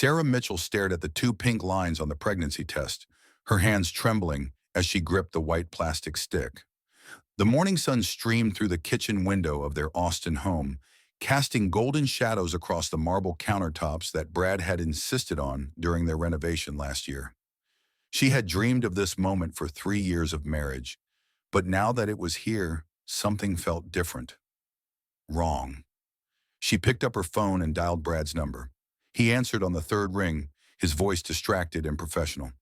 Sarah Mitchell stared at the two pink lines on the pregnancy test, her hands trembling as she gripped the white plastic stick. The morning sun streamed through the kitchen window of their Austin home, casting golden shadows across the marble countertops that Brad had insisted on during their renovation last year. She had dreamed of this moment for 3 years of marriage, but now that it was here, something felt different. Wrong. She picked up her phone and dialed Brad's number. He answered on the third ring, his voice distracted and professional.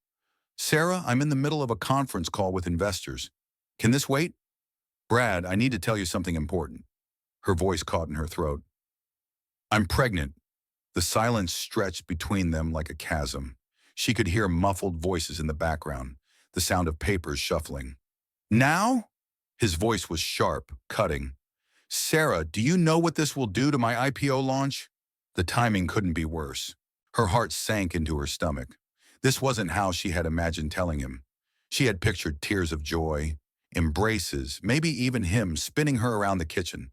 "Sarah, I'm in the middle of a conference call with investors. Can this wait?" "Brad, I need to tell you something important." Her voice caught in her throat. "I'm pregnant." The silence stretched between them like a chasm. She could hear muffled voices in the background, the sound of papers shuffling. "Now?" His voice was sharp, cutting. "Sarah, do you know what this will do to my IPO launch?" The timing couldn't be worse. Her heart sank into her stomach. This wasn't how she had imagined telling him. She had pictured tears of joy, embraces, maybe even him spinning her around the kitchen.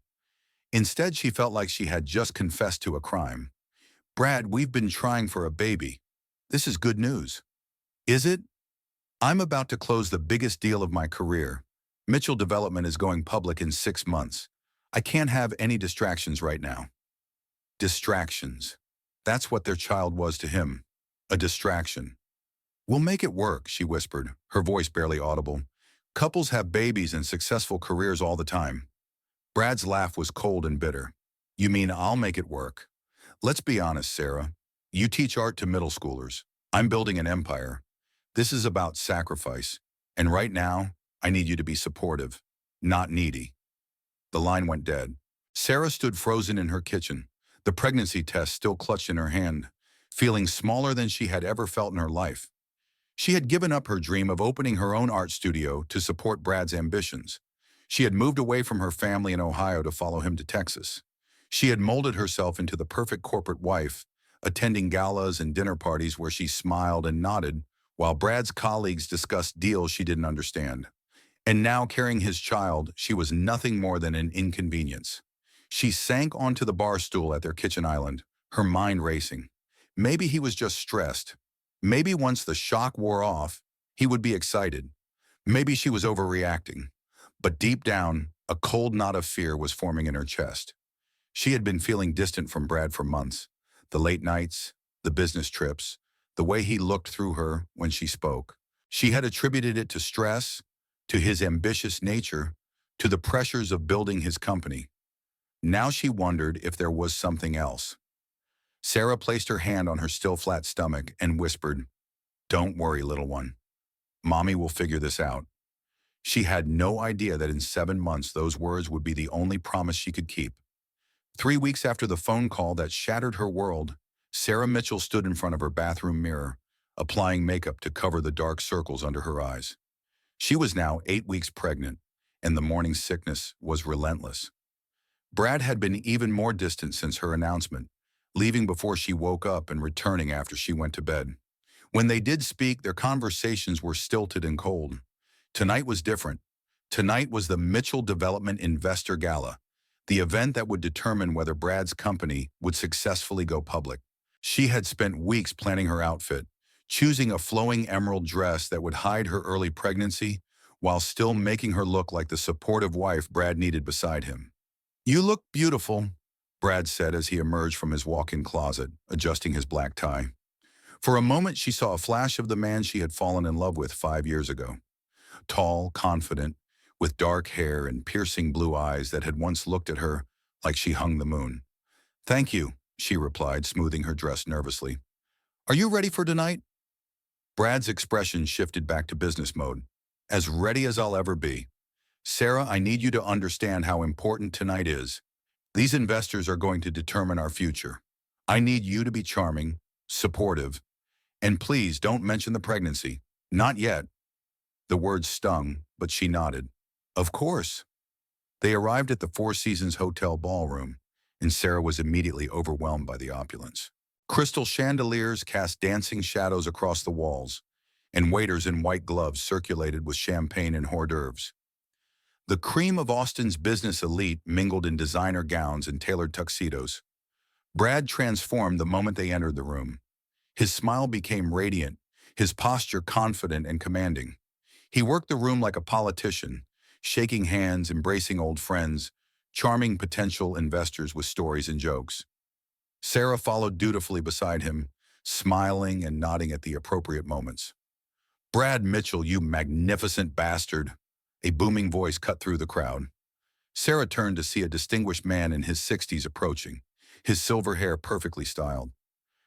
Instead, she felt like she had just confessed to a crime. "Brad, we've been trying for a baby. This is good news." "Is it?" "I'm about to close the biggest deal of my career. Mitchell Development is going public in 6 months. I can't have any distractions right now." Distractions. That's what their child was to him. A distraction. "We'll make it work," she whispered, her voice barely audible. "Couples have babies and successful careers all the time." Brad's laugh was cold and bitter. "You mean I'll make it work? Let's be honest, Sarah. You teach art to middle schoolers. I'm building an empire. This is about sacrifice. And right now, I need you to be supportive, not needy." The line went dead. Sarah stood frozen in her kitchen, the pregnancy test still clutched in her hand, feeling smaller than she had ever felt in her life. She had given up her dream of opening her own art studio to support Brad's ambitions. She had moved away from her family in Ohio to follow him to Texas. She had molded herself into the perfect corporate wife, attending galas and dinner parties where she smiled and nodded while Brad's colleagues discussed deals she didn't understand. And now, carrying his child, she was nothing more than an inconvenience. She sank onto the bar stool at their kitchen island, her mind racing. Maybe he was just stressed. Maybe once the shock wore off, he would be excited. Maybe she was overreacting. But deep down, a cold knot of fear was forming in her chest. She had been feeling distant from Brad for months. The late nights, the business trips, the way he looked through her when she spoke. She had attributed it to stress, to his ambitious nature, to the pressures of building his company. Now she wondered if there was something else. Sarah placed her hand on her still flat stomach and whispered, "Don't worry, little one. Mommy will figure this out." She had no idea that in 7 months those words would be the only promise she could keep. 3 weeks after the phone call that shattered her world, Sarah Mitchell stood in front of her bathroom mirror, applying makeup to cover the dark circles under her eyes. She was now 8 weeks pregnant, and the morning sickness was relentless. Brad had been even more distant since her announcement, leaving before she woke up and returning after she went to bed. When they did speak, their conversations were stilted and cold. Tonight was different. Tonight was the Mitchell Development Investor Gala, the event that would determine whether Brad's company would successfully go public. She had spent weeks planning her outfit, choosing a flowing emerald dress that would hide her early pregnancy while still making her look like the supportive wife Brad needed beside him. "You look beautiful," Brad said as he emerged from his walk-in closet, adjusting his black tie. For a moment, she saw a flash of the man she had fallen in love with 5 years ago. Tall, confident, with dark hair and piercing blue eyes that had once looked at her like she hung the moon. "Thank you," she replied, smoothing her dress nervously. "Are you ready for tonight?" Brad's expression shifted back to business mode. "As ready as I'll ever be. Sarah, I need you to understand how important tonight is. These investors are going to determine our future. I need you to be charming, supportive, and please don't mention the pregnancy. Not yet." The words stung, but she nodded. "Of course." They arrived at the Four Seasons Hotel ballroom, and Sarah was immediately overwhelmed by the opulence. Crystal chandeliers cast dancing shadows across the walls, and waiters in white gloves circulated with champagne and hors d'oeuvres. The cream of Austin's business elite mingled in designer gowns and tailored tuxedos. Brad transformed the moment they entered the room. His smile became radiant, his posture confident and commanding. He worked the room like a politician, shaking hands, embracing old friends, charming potential investors with stories and jokes. Sarah followed dutifully beside him, smiling and nodding at the appropriate moments. "Brad Mitchell, you magnificent bastard!" A booming voice cut through the crowd. Sarah turned to see a distinguished man in his 60s approaching, his silver hair perfectly styled.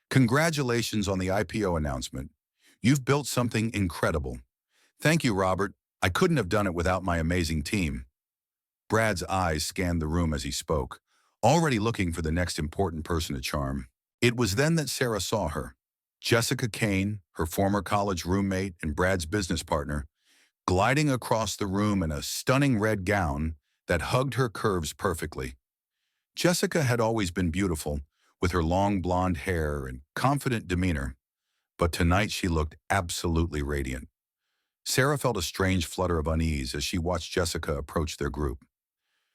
"Congratulations on the IPO announcement. You've built something incredible." "Thank you, Robert. I couldn't have done it without my amazing team." Brad's eyes scanned the room as he spoke, already looking for the next important person to charm. It was then that Sarah saw her. Jessica Kane, her former college roommate and Brad's business partner, gliding across the room in a stunning red gown that hugged her curves perfectly. Jessica had always been beautiful, with her long blonde hair and confident demeanor, but tonight she looked absolutely radiant. Sarah felt a strange flutter of unease as she watched Jessica approach their group.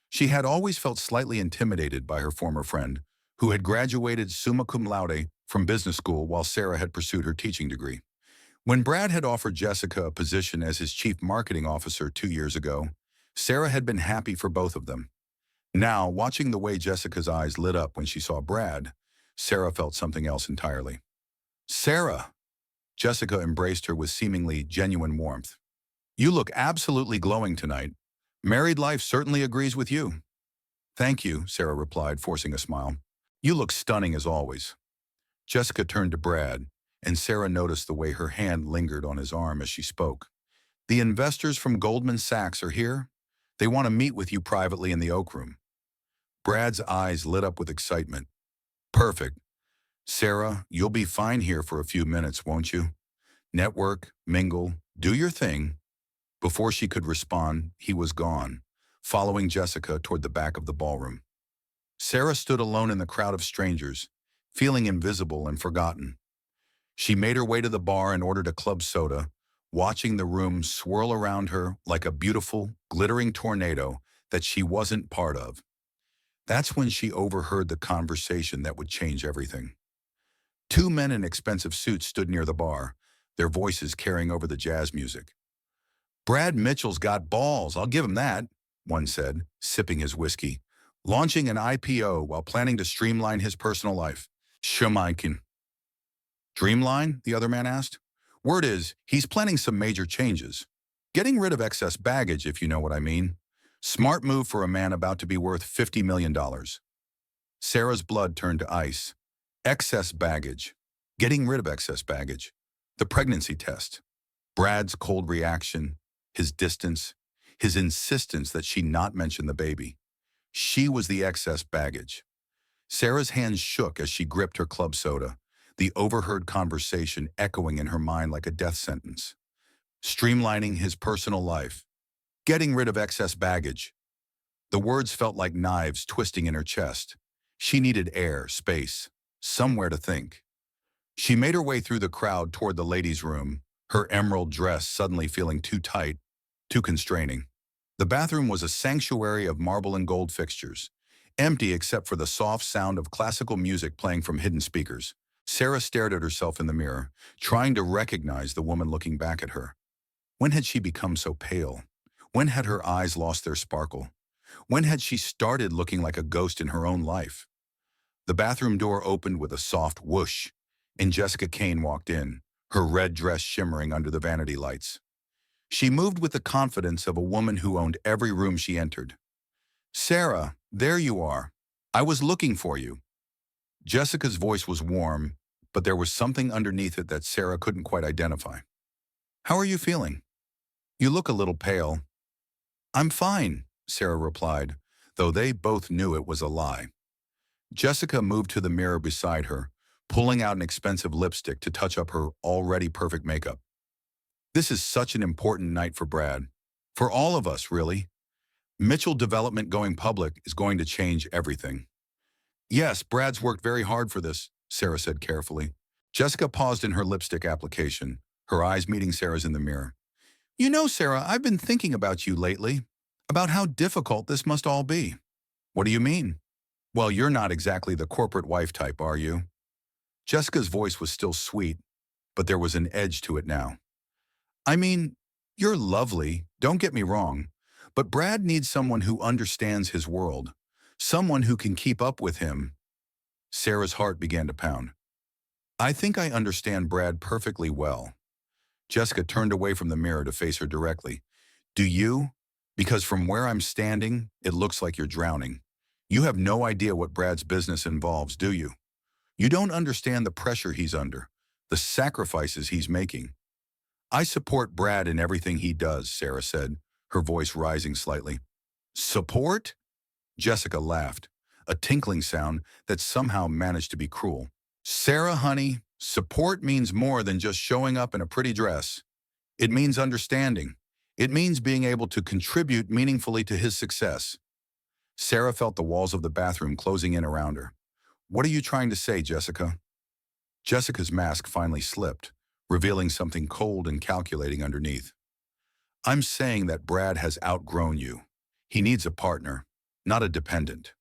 She had always felt slightly intimidated by her former friend, who had graduated summa cum laude from business school while Sarah had pursued her teaching degree. When Brad had offered Jessica a position as his chief marketing officer 2 years ago, Sarah had been happy for both of them. Now, watching the way Jessica's eyes lit up when she saw Brad, Sarah felt something else entirely. "Sarah!" Jessica embraced her with seemingly genuine warmth. "You look absolutely glowing tonight. Married life certainly agrees with you." "Thank you," Sarah replied, forcing a smile. "You look stunning as always." Jessica turned to Brad, and Sarah noticed the way her hand lingered on his arm as she spoke. "The investors from Goldman Sachs are here. They want to meet with you privately in the Oak Room." Brad's eyes lit up with excitement. "Perfect. Sarah, you'll be fine here for a few minutes, won't you? Network, mingle, do your thing." Before she could respond, he was gone, following Jessica toward the back of the ballroom. Sarah stood alone in the crowd of strangers, feeling invisible and forgotten. She made her way to the bar and ordered a club soda, watching the room swirl around her like a beautiful, glittering tornado that she wasn't part of. That's when she overheard the conversation that would change everything. Two men in expensive suits stood near the bar, their voices carrying over the jazz music. "Brad Mitchell's got balls, I'll give him that," one said, sipping his whiskey, "launching an IPO while planning to streamline his personal life. Schmeiken." "Dreamline?" the other man asked. "Word is, he's planning some major changes. Getting rid of excess baggage, if you know what I mean. Smart move for a man about to be worth $50 million. Sarah's blood turned to ice. Excess baggage. Getting rid of excess baggage. The pregnancy test. Brad's cold reaction, his distance, his insistence that she not mention the baby. She was the excess baggage. Sarah's hands shook as she gripped her club soda, the overheard conversation echoing in her mind like a death sentence. Streamlining his personal life. Getting rid of excess baggage. The words felt like knives twisting in her chest. She needed air, space, somewhere to think. She made her way through the crowd toward the ladies' room, her emerald dress suddenly feeling too tight, too constraining. The bathroom was a sanctuary of marble and gold fixtures, empty except for the soft sound of classical music playing from hidden speakers. Sarah stared at herself in the mirror, trying to recognize the woman looking back at her. When had she become so pale? When had her eyes lost their sparkle? When had she started looking like a ghost in her own life? The bathroom door opened with a soft whoosh, and Jessica Kane walked in, her red dress shimmering under the vanity lights. She moved with the confidence of a woman who owned every room she entered. "Sarah, there you are. I was looking for you." Jessica's voice was warm, but there was something underneath it that Sarah couldn't quite identify. "How are you feeling? You look a little pale." "I'm fine," Sarah replied, though they both knew it was a lie. Jessica moved to the mirror beside her, pulling out an expensive lipstick to touch up her already perfect makeup. "This is such an important night for Brad. For all of us, really. Mitchell Development going public is going to change everything." "Yes, Brad's worked very hard for this," Sarah said carefully. Jessica paused in her lipstick application, her eyes meeting Sarah's in the mirror. "You know, Sarah, I've been thinking about you lately, about how difficult this must all be." "What do you mean?" "Well, you're not exactly the corporate wife type, are you?" Jessica's voice was still sweet, but there was an edge to it now. I mean, you're lovely, don't get me wrong, but Brad needs someone who understands his world, someone who can keep up with him. Sarah's heart began to pound. I think I understand Brad perfectly well. Jessica turned away from the mirror to face her directly. Do you? Because from where I'm standing, it looks like you're drowning. You have no idea what Brad's business involves, do you? You don't understand the pressure he's under, the sacrifices he's making. I support Brad in everything he does, Sarah said, her voice rising slightly. Support? Jessica laughed, a tinkling sound that somehow managed to be cruel. Sarah, honey, support means more than just showing up in a pretty dress. It means understanding. It means being able to contribute meaningfully to his success. Sarah felt the walls of the bathroom closing in around her. What are you trying to say, Jessica? Jessica's mask finally slipped, revealing something cold and calculating underneath. I'm saying that Brad has outgrown you. He needs a partner, not a dependent.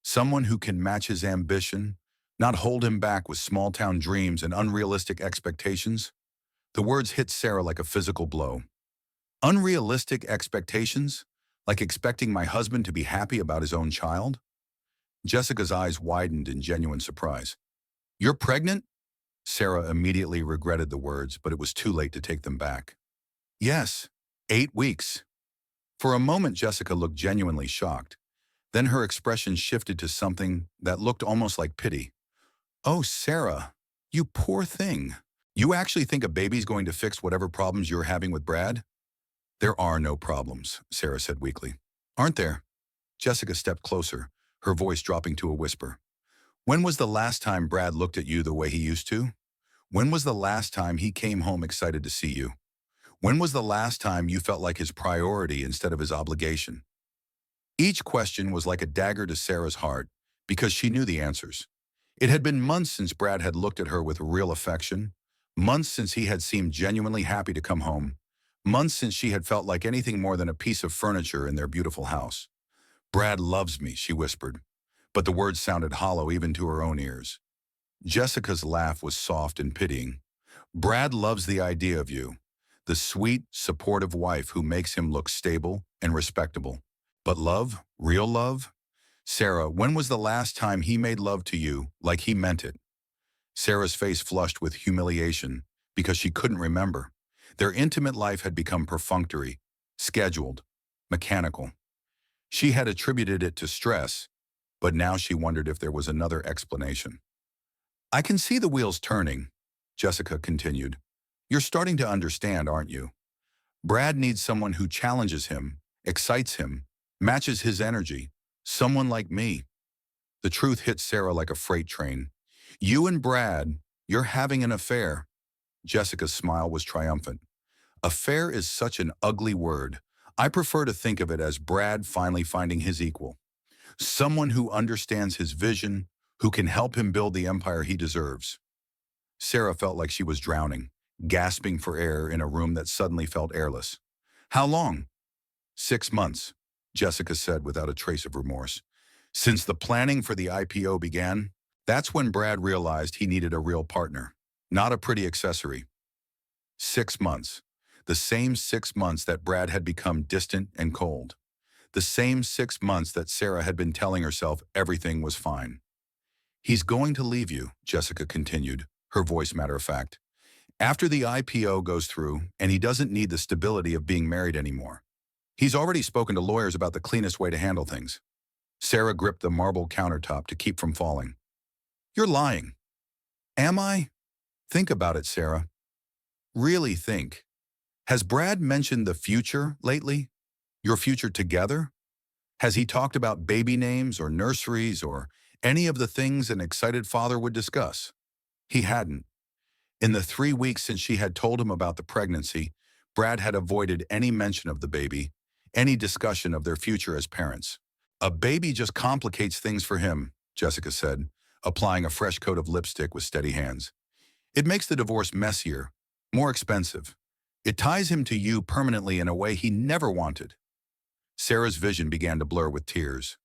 Someone who can match his ambition, not hold him back with small-town dreams and unrealistic expectations. The words hit Sarah like a physical blow. Unrealistic expectations? Like expecting my husband to be happy about his own child? Jessica's eyes widened in genuine surprise. You're pregnant? Sarah immediately regretted the words, but it was too late to take them back. Yes, 8 weeks. For a moment, Jessica looked genuinely shocked. Then her expression shifted to something that looked almost like pity. Oh, Sarah, you poor thing. You actually think a baby's going to fix whatever problems you're having with Brad? There are no problems, Sarah said weakly. Aren't there? Jessica stepped closer, her voice dropping to a whisper. When was the last time Brad looked at you the way he used to? When was the last time he came home excited to see you? When was the last time you felt like his priority instead of his obligation? Each question was like a dagger to Sarah's heart, because she knew the answers. It had been months since Brad had looked at her with real affection, months since he had seemed genuinely happy to come home, months since she had felt like anything more than a piece of furniture in their beautiful house. Brad loves me, she whispered, but the words sounded hollow even to her own ears. Jessica's laugh was soft and pitying. Brad loves the idea of you, the sweet, supportive wife who makes him look stable and respectable. But love, real love? Sarah, when was the last time he made love to you like he meant it? Sarah's face flushed with humiliation because she couldn't remember. Their intimate life had become perfunctory, scheduled, mechanical. She had attributed it to stress, but now she wondered if there was another explanation. I can see the wheels turning, Jessica continued. You're starting to understand, aren't you? Brad needs someone who challenges him, excites him, matches his energy, someone like me. The truth hit Sarah like a freight train. You and Brad, you're having an affair. Jessica's smile was triumphant. Affair is such an ugly word. I prefer to think of it as Brad finally finding his equal. Someone who understands his vision, who can help him build the empire he deserves. Sarah felt like she was drowning, gasping for air in a room that suddenly felt airless. How long? 6 months, Jessica said without a trace of remorse. Since the planning for the IPO began, that's when Brad realized he needed a real partner, not a pretty accessory. 6 months. The same 6 months that Brad had become distant and cold. The same 6 months that Sarah had been telling herself everything was fine. He's going to leave you, Jessica continued, her voice matter of fact. After the IPO goes through, and he doesn't need the stability of being married anymore. He's already spoken to lawyers about the cleanest way to handle things. Sarah gripped the marble countertop to keep from falling. You're lying. Am I? Think about it, Sarah. Really think. Has Brad mentioned the future lately? Your future together? Has he talked about baby names or nurseries or any of the things an excited father would discuss? He hadn't. In the 3 weeks since she had told him about the pregnancy, Brad had avoided any mention of the baby, any discussion of their future as parents. A baby just complicates things for him, Jessica said, applying a fresh coat of lipstick with steady hands. It makes the divorce messier, more expensive. It ties him to you permanently in a way he never wanted. Sarah's vision began to blur with tears.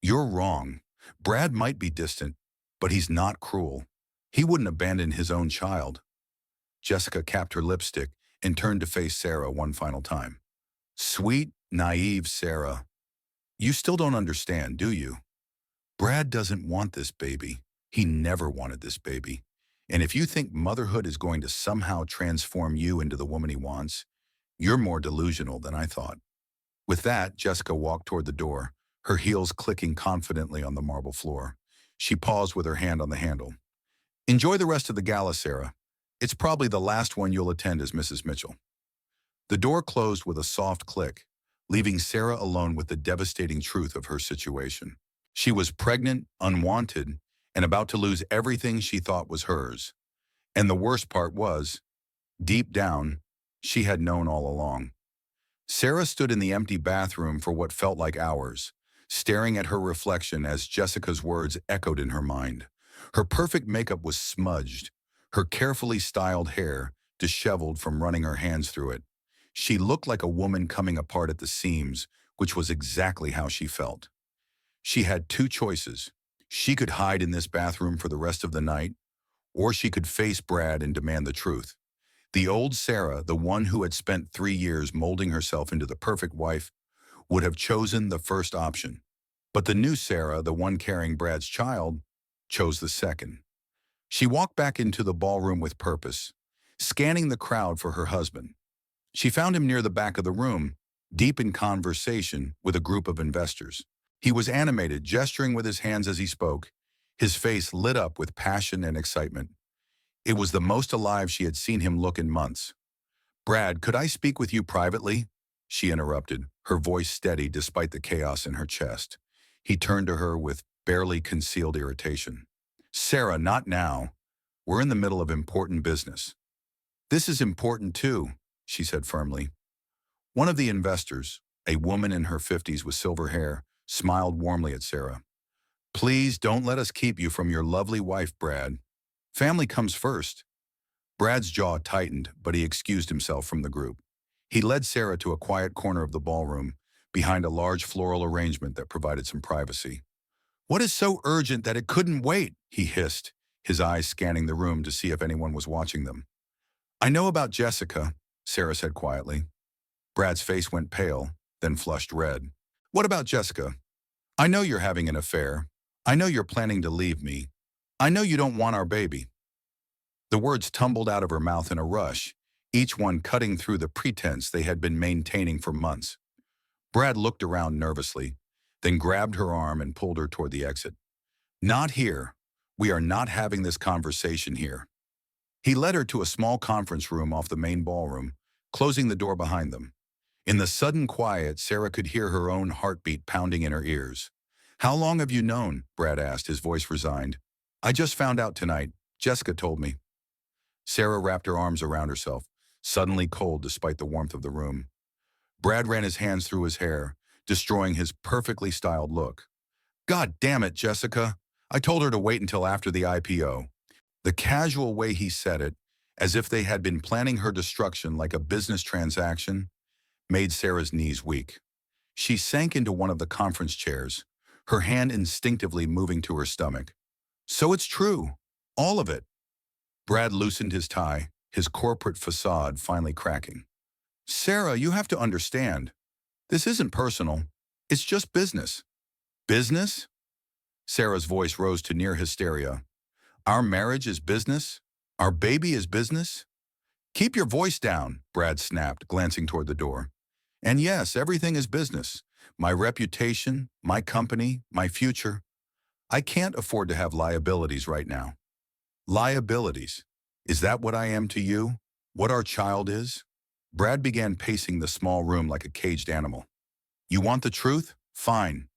You're wrong. Brad might be distant, but he's not cruel. He wouldn't abandon his own child. Jessica capped her lipstick and turned to face Sarah one final time. Sweet, naive Sarah. You still don't understand, do you? Brad doesn't want this baby. He never wanted this baby. And if you think motherhood is going to somehow transform you into the woman he wants, you're more delusional than I thought. With that, Jessica walked toward the door, her heels clicking confidently on the marble floor. She paused with her hand on the handle. Enjoy the rest of the gala, Sarah. It's probably the last one you'll attend as Mrs. Mitchell. The door closed with a soft click, leaving Sarah alone with the devastating truth of her situation. She was pregnant, unwanted, and about to lose everything she thought was hers. And the worst part was, deep down, she had known all along. Sarah stood in the empty bathroom for what felt like hours, staring at her reflection as Jessica's words echoed in her mind. Her perfect makeup was smudged, her carefully styled hair disheveled from running her hands through it. She looked like a woman coming apart at the seams, which was exactly how she felt. She had two choices. She could hide in this bathroom for the rest of the night, or she could face Brad and demand the truth. The old Sarah, the one who had spent 3 years molding herself into the perfect wife, would have chosen the first option. But the new Sarah, the one carrying Brad's child, chose the second. She walked back into the ballroom with purpose, scanning the crowd for her husband. She found him near the back of the room, deep in conversation with a group of investors. He was animated, gesturing with his hands as he spoke, his face lit up with passion and excitement. It was the most alive she had seen him look in months. "Brad, could I speak with you privately?" she interrupted, her voice steady despite the chaos in her chest. He turned to her with barely concealed irritation. "Sarah, not now. We're in the middle of important business." "This is important too," she said firmly. One of the investors, a woman in her 50s with silver hair, smiled warmly at Sarah. "Please don't let us keep you from your lovely wife, Brad. Family comes first." Brad's jaw tightened, but he excused himself from the group. He led Sarah to a quiet corner of the ballroom, behind a large floral arrangement that provided some privacy. "What is so urgent that it couldn't wait?" he hissed, his eyes scanning the room to see if anyone was watching them. "I know about Jessica," Sarah said quietly. Brad's face went pale, then flushed red. "What about Jessica? I know you're having an affair. I know you're planning to leave me. I know you don't want our baby." The words tumbled out of her mouth in a rush, each one cutting through the pretense they had been maintaining for months. Brad looked around nervously, then grabbed her arm and pulled her toward the exit. "Not here. We are not having this conversation here." He led her to a small conference room off the main ballroom, closing the door behind them. In the sudden quiet, Sarah could hear her own heartbeat pounding in her ears. "How long have you known?" Brad asked, his voice resigned. "I just found out tonight. Jessica told me." Sarah wrapped her arms around herself, suddenly cold despite the warmth of the room. Brad ran his hands through his hair, destroying his perfectly styled look. "God damn it, Jessica. I told her to wait until after the IPO." The casual way he said it, as if they had been planning her destruction like a business transaction, made Sarah's knees weak. She sank into one of the conference chairs, her hand instinctively moving to her stomach. "So it's true. All of it." Brad loosened his tie, his corporate facade finally cracking. "Sarah, you have to understand. This isn't personal. It's just business." "Business?" Sarah's voice rose to near hysteria. "Our marriage is business? Our baby is business?" "Keep your voice down," Brad snapped, glancing toward the door. "And yes, everything is business. My reputation, my company, my future. I can't afford to have liabilities right now." "Liabilities? Is that what I am to you? What our child is?" Brad began pacing the small room like a caged animal. "You want the truth? Fine.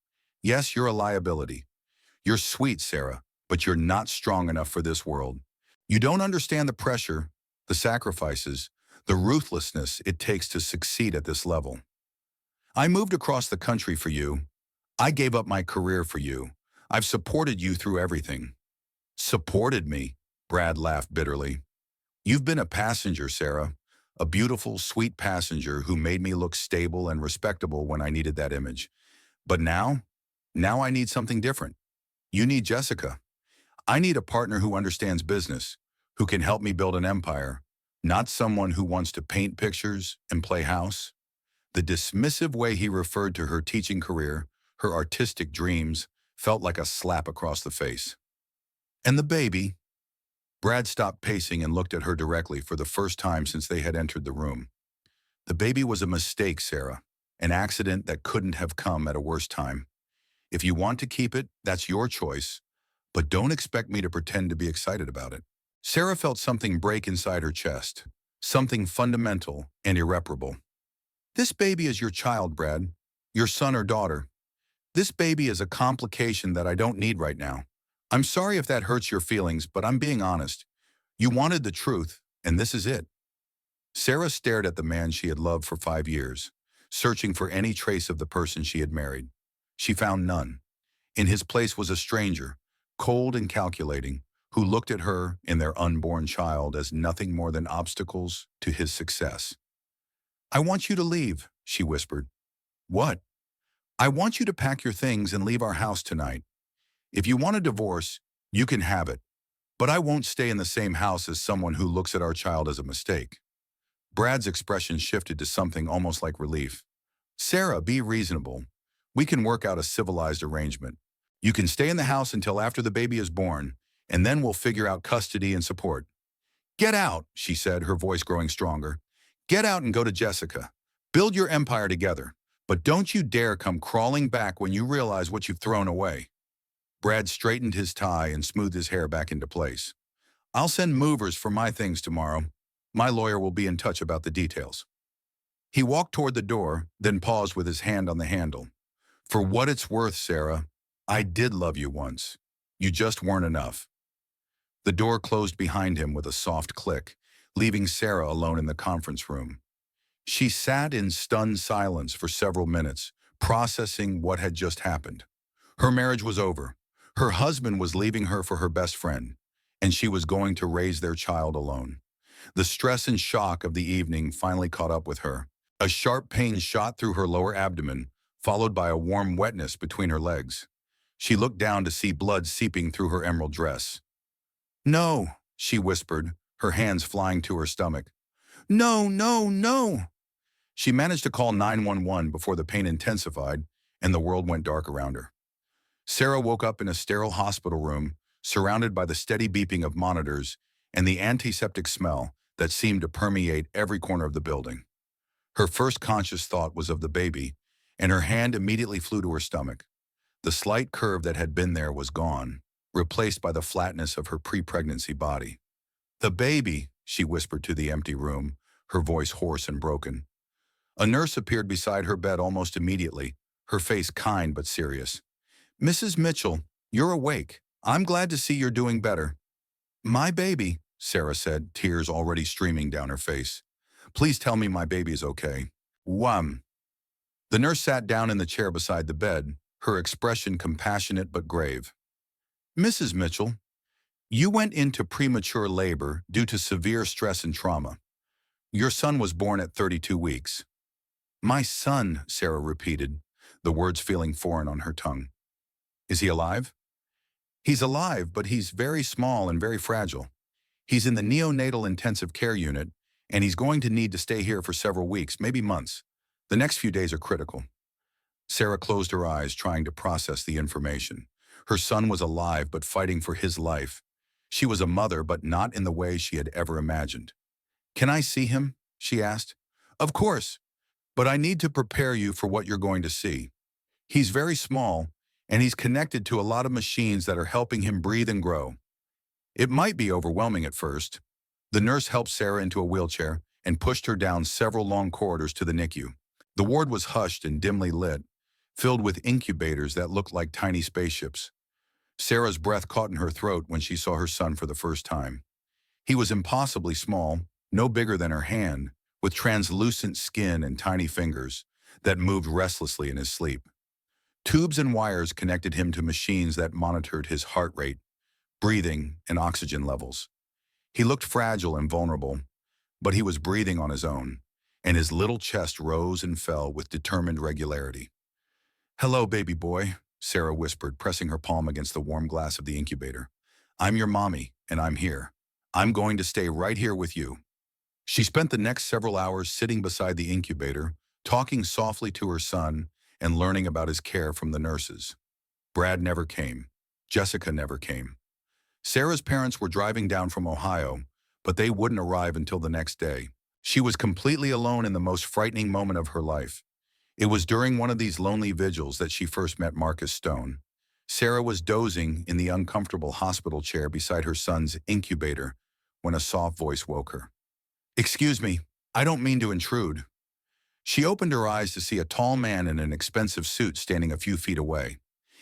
Yes, you're a liability. You're sweet, Sarah, but you're not strong enough for this world. You don't understand the pressure, the sacrifices, the ruthlessness it takes to succeed at this level. I moved across the country for you. I gave up my career for you. I've supported you through everything." "Supported me?" Brad laughed bitterly. "You've been a passenger, Sarah. A beautiful, sweet passenger who made me look stable and respectable when I needed that image. But now I need something different. You need Jessica. I need a partner who understands business, who can help me build an empire, not someone who wants to paint pictures and play house. The dismissive way he referred to her teaching career, her artistic dreams, felt like a slap across the face. And the baby? Brad stopped pacing and looked at her directly for the first time since they had entered the room. The baby was a mistake, Sarah, an accident that couldn't have come at a worse time. If you want to keep it, that's your choice, but don't expect me to pretend to be excited about it. Sarah felt something break inside her chest, something fundamental and irreparable. This baby is your child, Brad, your son or daughter. This baby is a complication that I don't need right now. I'm sorry if that hurts your feelings, but I'm being honest. You wanted the truth, and this is it. Sarah stared at the man she had loved for 5 years, searching for any trace of the person she had married. She found none. In his place was a stranger, cold and calculating, who looked at her and their unborn child as nothing more than obstacles to his success. I want you to leave, she whispered. What? I want you to pack your things and leave our house tonight. If you want a divorce, you can have it, but I won't stay in the same house as someone who looks at our child as a mistake. Brad's expression shifted to something almost like relief. Sarah, be reasonable. We can work out a civilized arrangement. You can stay in the house until after the baby is born, and then we'll figure out custody and support. Get out, she said, her voice growing stronger. Get out and go to Jessica. Build your empire together, but don't you dare come crawling back when you realize what you've thrown away. Brad straightened his tie and smoothed his hair back into place. I'll send movers for my things tomorrow. My lawyer will be in touch about the details. He walked toward the door, then paused with his hand on the handle. For what it's worth, Sarah, I did love you once. You just weren't enough. The door closed behind him with a soft click, leaving Sarah alone in the conference room. She sat in stunned silence for several minutes, processing what had just happened. Her marriage was over. Her husband was leaving her for her best friend, and she was going to raise their child alone. The stress and shock of the evening finally caught up with her. A sharp pain shot through her lower abdomen, followed by a warm wetness between her legs. She looked down to see blood seeping through her emerald dress. No, she whispered, her hands flying to her stomach. No, no, no. She managed to call 911 before the pain intensified and the world went dark around her. Sarah woke up in a sterile hospital room, surrounded by the steady beeping of monitors and the antiseptic smell that seemed to permeate every corner of the building. Her first conscious thought was of the baby, and her hand immediately flew to her stomach. The slight curve that had been there was gone, replaced by the flatness of her pre-pregnancy body. The baby, she whispered to the empty room, her voice hoarse and broken. A nurse appeared beside her bed almost immediately, her face kind but serious. Mrs. Mitchell, you're awake. I'm glad to see you're doing better. My baby, Sarah said, tears already streaming down her face. Please tell me my baby is okay. Wham. The nurse sat down in the chair beside the bed, her expression compassionate but grave. Mrs. Mitchell, you went into premature labor due to severe stress and trauma. Your son was born at 32 weeks. My son, Sarah repeated, the words feeling foreign on her tongue. Is he alive? He's alive, but he's very small and very fragile. He's in the neonatal intensive care unit, and he's going to need to stay here for several weeks, maybe months. The next few days are critical. Sarah closed her eyes, trying to process the information. Her son was alive, but fighting for his life. She was a mother, but not in the way she had ever imagined. Can I see him? She asked. Of course, but I need to prepare you for what you're going to see. He's very small, and he's connected to a lot of machines that are helping him breathe and grow. It might be overwhelming at first. The nurse helped Sarah into a wheelchair and pushed her down several long corridors to the NICU. The ward was hushed and dimly lit, filled with incubators that looked like tiny spaceships. Sarah's breath caught in her throat when she saw her son for the first time. He was impossibly small, no bigger than her hand, with translucent skin and tiny fingers that moved restlessly in his sleep. Tubes and wires connected him to machines that monitored his heart rate, breathing, and oxygen levels. He looked fragile and vulnerable, but he was breathing on his own, and his little chest rose and fell with determined regularity. Hello, baby boy, Sarah whispered, pressing her palm against the warm glass of the incubator. I'm your mommy, and I'm here. I'm going to stay right here with you." She spent the next several hours sitting beside the incubator, talking softly to her son and learning about his care from the nurses. Brad never came. Jessica never came. Sarah's parents were driving down from Ohio, but they wouldn't arrive until the next day. She was completely alone in the most frightening moment of her life. It was during one of these lonely vigils that she first met Marcus Stone. Sarah was dozing in the uncomfortable hospital chair beside her son's incubator when a soft voice woke her. "Excuse me, I don't mean to intrude." She opened her eyes to see a tall man in an expensive suit standing a few feet away.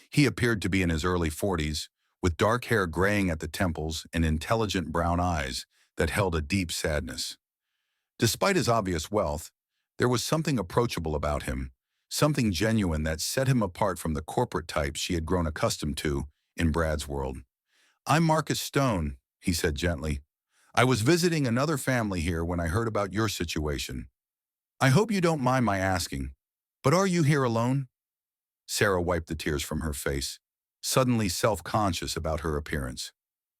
He appeared to be in his early 40s, with dark hair graying at the temples and intelligent brown eyes that held a deep sadness. Despite his obvious wealth, there was something approachable about him, something genuine that set him apart from the corporate types she had grown accustomed to in Brad's world. "I'm Marcus Stone," he said gently. "I was visiting another family here when I heard about your situation. I hope you don't mind my asking, but are you here alone?" Sarah wiped the tears from her face, suddenly self-conscious about her appearance.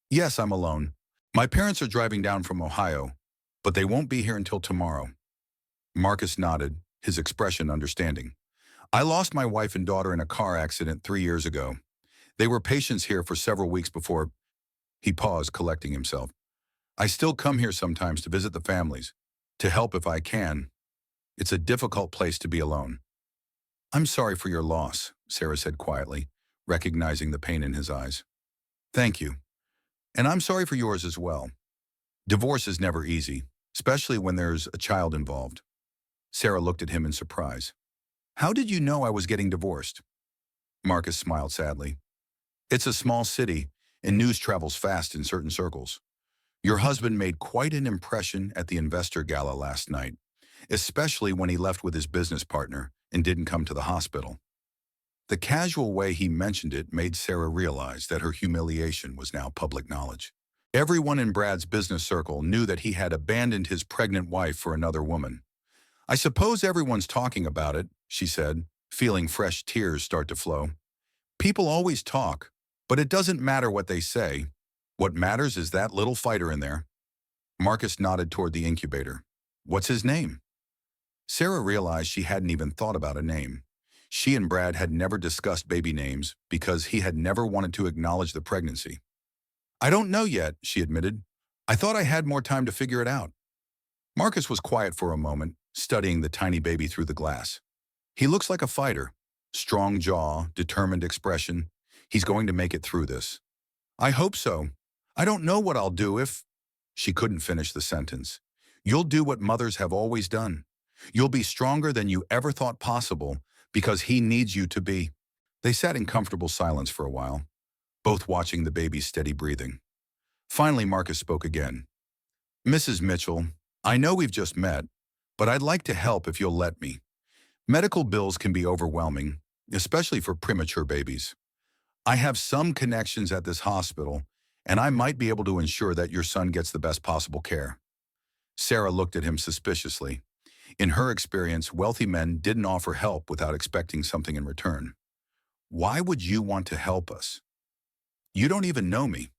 "Yes, I'm alone. My parents are driving down from Ohio, but they won't be here until tomorrow." Marcus nodded, his expression understanding. "I lost my wife and daughter in a car accident 3 years ago. They were patients here for several weeks before—" He paused, collecting himself. "I still come here sometimes to visit the families, to help if I can. It's a difficult place to be alone." "I'm sorry for your loss," Sarah said quietly, recognizing the pain in his eyes. "Thank you. And I'm sorry for yours as well. Divorce is never easy, especially when there's a child involved." Sarah looked at him in surprise. "How did you know I was getting divorced?" Marcus smiled sadly. "It's a small city, and news travels fast in certain circles. Your husband made quite an impression at the investor gala last night, especially when he left with his business partner and didn't come to the hospital." The casual way he mentioned it made Sarah realize that her humiliation was now public knowledge. Everyone in Brad's business circle knew that he had abandoned his pregnant wife for another woman. "I suppose everyone's talking about it," she said, feeling fresh tears start to flow. "People always talk, but it doesn't matter what they say. What matters is that little fighter in there." Marcus nodded toward the incubator. "What's his name?" Sarah realized she hadn't even thought about a name. She and Brad had never discussed baby names because he had never wanted to acknowledge the pregnancy. "I don't know yet," she admitted. "I thought I had more time to figure it out." Marcus was quiet for a moment, studying the tiny baby through the glass. "He looks like a fighter. Strong jaw, determined expression. He's going to make it through this." "I hope so. I don't know what I'll do if—" She couldn't finish the sentence. "You'll do what mothers have always done. You'll be stronger than you ever thought possible because he needs you to be." They sat in comfortable silence for a while, both watching the baby's steady breathing. Finally, Marcus spoke again. "Mrs. Mitchell, I know we've just met, but I'd like to help if you'll let me. Medical bills can be overwhelming, especially for premature babies. I have some connections at this hospital, and I might be able to ensure that your son gets the best possible care." Sarah looked at him suspiciously. In her experience, wealthy men didn't offer help without expecting something in return. "Why would you want to help us? You don't even know me."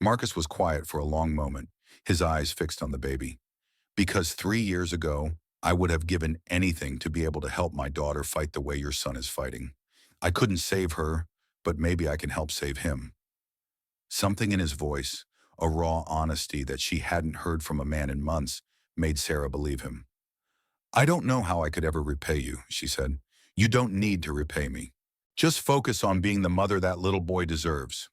Marcus was quiet for a long moment, his eyes fixed on the baby. "Because 3 years ago, I would have given anything to be able to help my daughter fight the way your son is fighting. I couldn't save her, but maybe I can help save him." Something in his voice, a raw honesty that she hadn't heard from a man in months, made Sarah believe him. "I don't know how I could ever repay you," she said. "You don't need to repay me. Just focus on being the mother that little boy deserves."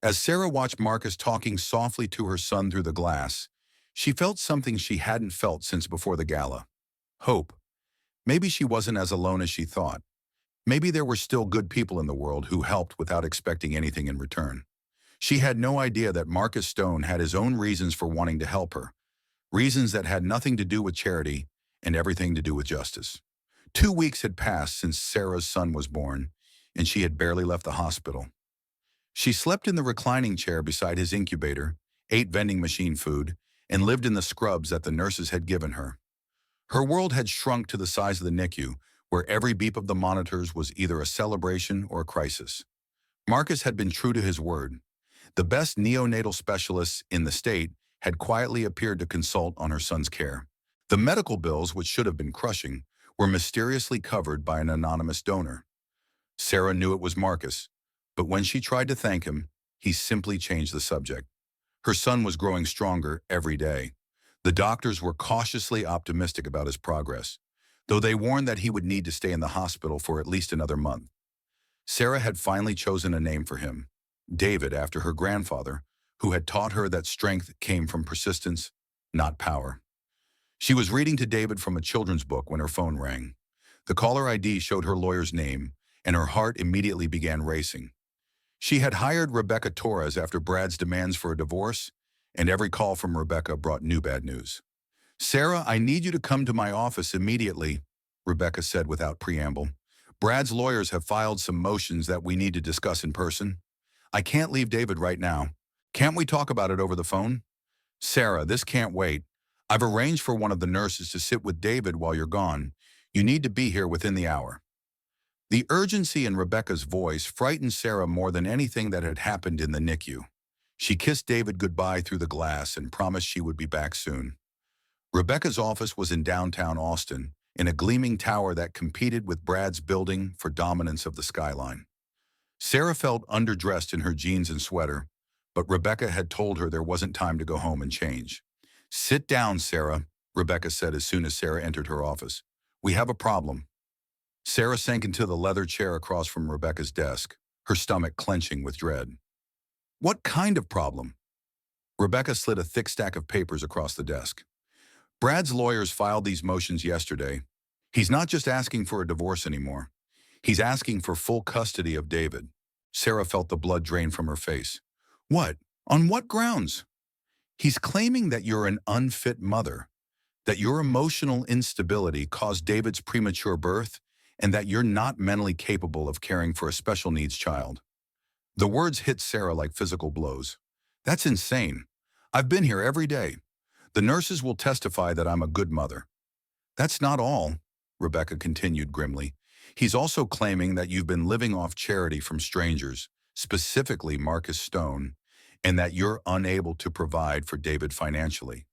As Sarah watched Marcus talking softly to her son through the glass, she felt something she hadn't felt since before the gala. Hope. Maybe she wasn't as alone as she thought. Maybe there were still good people in the world who helped without expecting anything in return. She had no idea that Marcus Stone had his own reasons for wanting to help her, reasons that had nothing to do with charity and everything to do with justice. 2 weeks had passed since Sarah's son was born, and she had barely left the hospital. She slept in the reclining chair beside his incubator, ate vending machine food, and lived in the scrubs that the nurses had given her. Her world had shrunk to the size of the NICU, where every beep of the monitors was either a celebration or a crisis. Marcus had been true to his word. The best neonatal specialists in the state had quietly appeared to consult on her son's care. The medical bills, which should have been crushing, were mysteriously covered by an anonymous donor. Sarah knew it was Marcus, but when she tried to thank him, he simply changed the subject. Her son was growing stronger every day. The doctors were cautiously optimistic about his progress, though they warned that he would need to stay in the hospital for at least another month. Sarah had finally chosen a name for him, David, after her grandfather, who had taught her that strength came from persistence, not power. She was reading to David from a children's book when her phone rang. The caller ID showed her lawyer's name, and her heart immediately began racing. She had hired Rebecca Torres after Brad's demands for a divorce, and every call from Rebecca brought new bad news. "Sarah, I need you to come to my office immediately," Rebecca said without preamble. "Brad's lawyers have filed some motions that we need to discuss in person. I can't leave David right now. Can't we talk about it over the phone?" "Sarah, this can't wait. I've arranged for one of the nurses to sit with David while you're gone. You need to be here within the hour." The urgency in Rebecca's voice frightened Sarah more than anything that had happened in the NICU. She kissed David goodbye through the glass and promised she would be back soon. Rebecca's office was in downtown Austin, in a gleaming tower that competed with Brad's building for dominance of the skyline. Sarah felt underdressed in her jeans and sweater, but Rebecca had told her there wasn't time to go home and change. "Sit down, Sarah," Rebecca said as soon as Sarah entered her office. "We have a problem." Sarah sank into the leather chair across from Rebecca's desk, her stomach clenching with dread. "What kind of problem?" Rebecca slid a thick stack of papers across the desk. "Brad's lawyers filed these motions yesterday. He's not just asking for a divorce anymore. He's asking for full custody of David." Sarah felt the blood drain from her face. "What? On what grounds?" "He's claiming that you're an unfit mother, that your emotional instability caused David's premature birth, and that you're not mentally capable of caring for a special needs child." The words hit Sarah like physical blows. "That's insane. I've been here every day. The nurses will testify that I'm a good mother." "That's not all," Rebecca continued grimly. "He's also claiming that you've been living off charity from strangers, specifically Marcus Stone, and that you're unable to provide for David financially."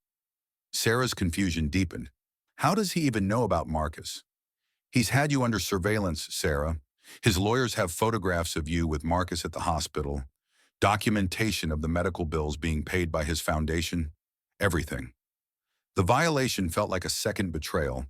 Sarah's confusion deepened. "How does he even know about Marcus?" "He's had you under surveillance, Sarah. His lawyers have photographs of you with Marcus at the hospital, documentation of the medical bills being paid by his foundation, everything." The violation felt like a second betrayal.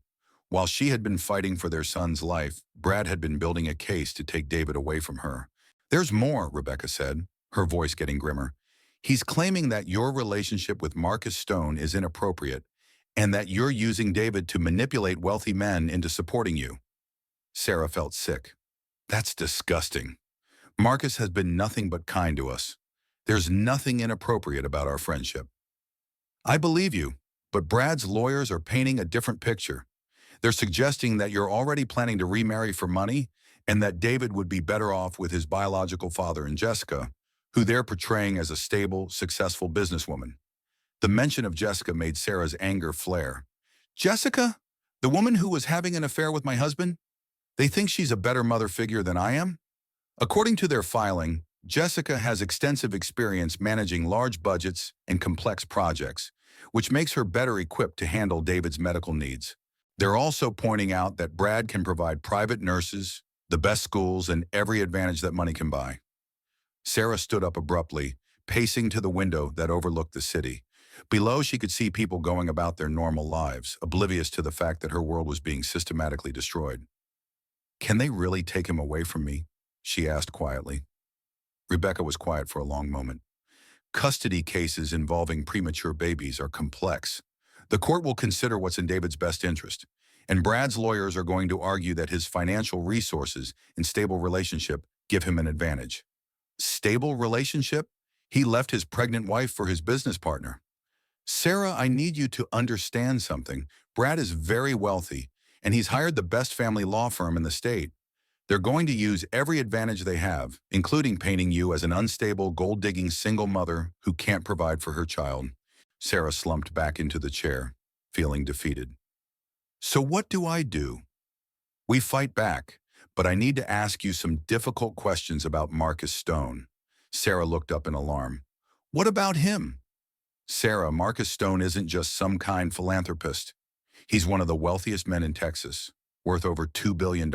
While she had been fighting for their son's life, Brad had been building a case to take David away from her. "There's more," Rebecca said, her voice getting grimmer. "He's claiming that your relationship with Marcus Stone is inappropriate and that you're using David to manipulate wealthy men into supporting you." Sarah felt sick. "That's disgusting. Marcus has been nothing but kind to us. There's nothing inappropriate about our friendship." "I believe you, but Brad's lawyers are painting a different picture. They're suggesting that you're already planning to remarry for money and that David would be better off with his biological father and Jessica, who they're portraying as a stable, successful businesswoman." The mention of Jessica made Sarah's anger flare. "Jessica? The woman who was having an affair with my husband? They think she's a better mother figure than I am?" According to their filing, Jessica has extensive experience managing large budgets and complex projects, which makes her better equipped to handle David's medical needs. They're also pointing out that Brad can provide private nurses, the best schools, and every advantage that money can buy. Sarah stood up abruptly, pacing to the window that overlooked the city. Below, she could see people going about their normal lives, oblivious to the fact that her world was being systematically destroyed. "Can they really take him away from me?" she asked quietly. Rebecca was quiet for a long moment. "Custody cases involving premature babies are complex. The court will consider what's in David's best interest, and Brad's lawyers are going to argue that his financial resources and stable relationship give him an advantage." "Stable relationship? He left his pregnant wife for his business partner." "Sarah, I need you to understand something. Brad is very wealthy, and he's hired the best family law firm in the state. They're going to use every advantage they have, including painting you as an unstable, gold-digging single mother who can't provide for her child." Sarah slumped back into the chair, feeling defeated. "So what do I do?" "We fight back, but I need to ask you some difficult questions about Marcus Stone." Sarah looked up in alarm. What about him? Sarah, Marcus Stone isn't just some kind philanthropist. He's one of the wealthiest men in Texas, worth over $2 billion.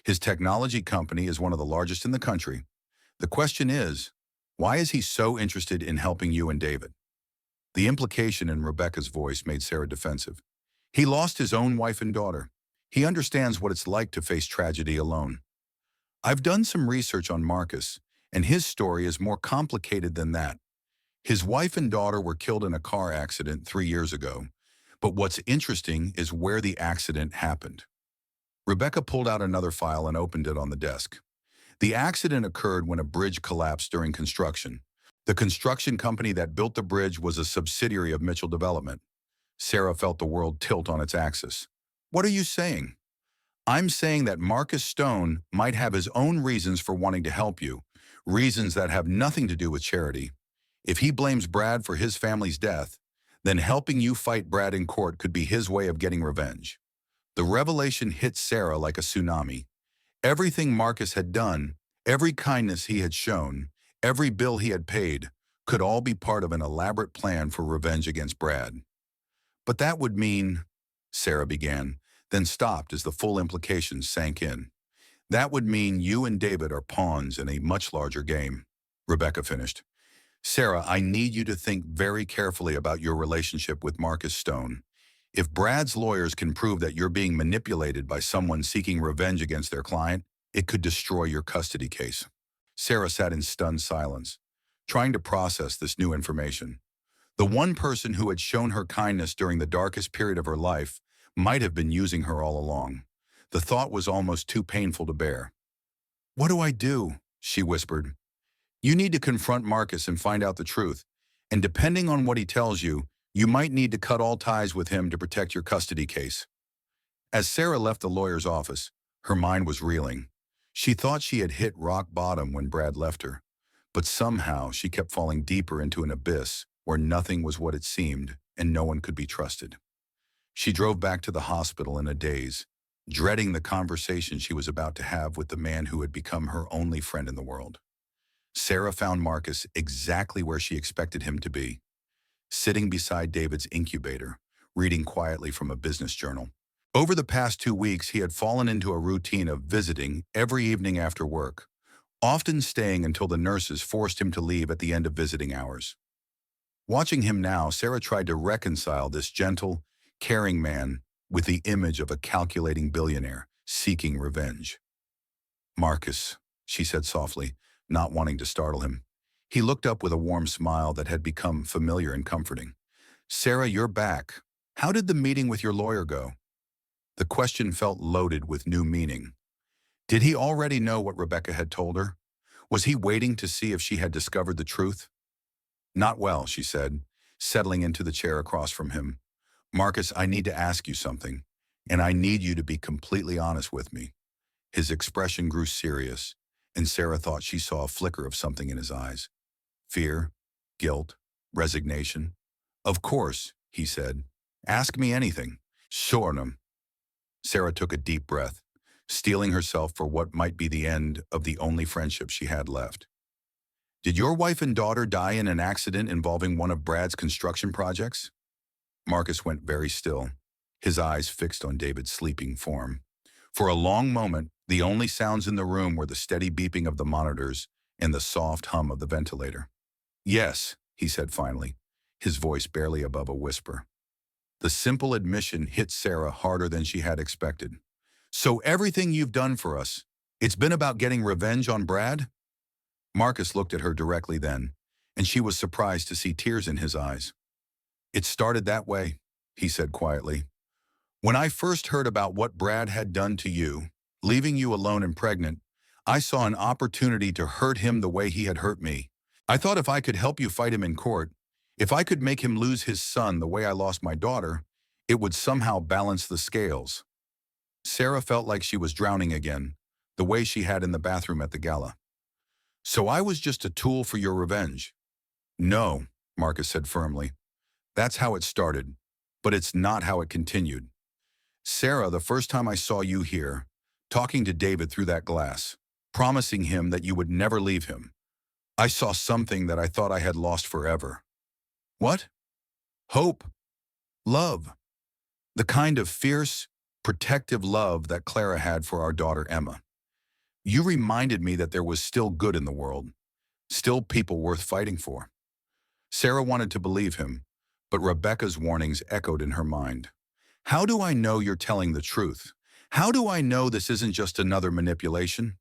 His technology company is one of the largest in the country. The question is, why is he so interested in helping you and David? The implication in Rebecca's voice made Sarah defensive. He lost his own wife and daughter. He understands what it's like to face tragedy alone. I've done some research on Marcus, and his story is more complicated than that. His wife and daughter were killed in a car accident 3 years ago, but what's interesting is where the accident happened. Rebecca pulled out another file and opened it on the desk. The accident occurred when a bridge collapsed during construction. The construction company that built the bridge was a subsidiary of Mitchell Development. Sarah felt the world tilt on its axis. What are you saying? I'm saying that Marcus Stone might have his own reasons for wanting to help you, reasons that have nothing to do with charity. If he blames Brad for his family's death, then helping you fight Brad in court could be his way of getting revenge. The revelation hit Sarah like a tsunami. Everything Marcus had done, every kindness he had shown, every bill he had paid, could all be part of an elaborate plan for revenge against Brad. But that would mean, Sarah began, then stopped as the full implications sank in. That would mean you and David are pawns in a much larger game. Rebecca finished. Sarah, I need you to think very carefully about your relationship with Marcus Stone. If Brad's lawyers can prove that you're being manipulated by someone seeking revenge against their client, it could destroy your custody case. Sarah sat in stunned silence, trying to process this new information. The one person who had shown her kindness during the darkest period of her life might have been using her all along. The thought was almost too painful to bear. What do I do? She whispered. You need to confront Marcus and find out the truth, and depending on what he tells you, you might need to cut all ties with him to protect your custody case. As Sarah left the lawyer's office, her mind was reeling. She thought she had hit rock bottom when Brad left her, but somehow she kept falling deeper into an abyss where nothing was what it seemed and no one could be trusted. She drove back to the hospital in a daze, dreading the conversation she was about to have with the man who had become her only friend in the world. Sarah found Marcus exactly where she expected him to be, sitting beside David's incubator, reading quietly from a business journal. Over the past 2 weeks, he had fallen into a routine of visiting every evening after work, often staying until the nurses forced him to leave at the end of visiting hours. Watching him now, Sarah tried to reconcile this gentle, caring man with the image of a calculating billionaire seeking revenge. Marcus, she said softly, not wanting to startle him. He looked up with a warm smile that had become familiar and comforting. Sarah, you're back. How did the meeting with your lawyer go? The question felt loaded with new meaning. Did he already know what Rebecca had told her? Was he waiting to see if she had discovered the truth? Not well, she said, settling into the chair across from him. Marcus, I need to ask you something, and I need you to be completely honest with me. His expression grew serious, and Sarah thought she saw a flicker of something in his eyes. Fear, guilt, resignation. Of course, he said. Ask me anything. Sure. Sarah took a deep breath, steeling herself for what might be the end of the only friendship she had left. Did your wife and daughter die in an accident involving one of Brad's construction projects? Marcus went very still, his eyes fixed on David's sleeping form. For a long moment, the only sounds in the room were the steady beeping of the monitors and the soft hum of the ventilator. Yes, he said finally, his voice barely above a whisper. The simple admission hit Sarah harder than she had expected. So everything you've done for us, it's been about getting revenge on Brad? Marcus looked at her directly then, and she was surprised to see tears in his eyes. It started that way, he said quietly. When I first heard about what Brad had done to you, leaving you alone and pregnant, I saw an opportunity to hurt him the way he had hurt me. I thought if I could help you fight him in court, if I could make him lose his son the way I lost my daughter, it would somehow balance the scales. Sarah felt like she was drowning again, the way she had in the bathroom at the gala. So I was just a tool for your revenge. No, Marcus said firmly. That's how it started, but it's not how it continued. Sarah, the first time I saw you here, talking to David through that glass, promising him that you would never leave him, I saw something that I thought I had lost forever. What? Hope. Love. The kind of fierce, protective love that Clara had for our daughter Emma. You reminded me that there was still good in the world, still people worth fighting for. Sarah wanted to believe him, but Rebecca's warnings echoed in her mind. How do I know you're telling the truth? How do I know this isn't just another manipulation?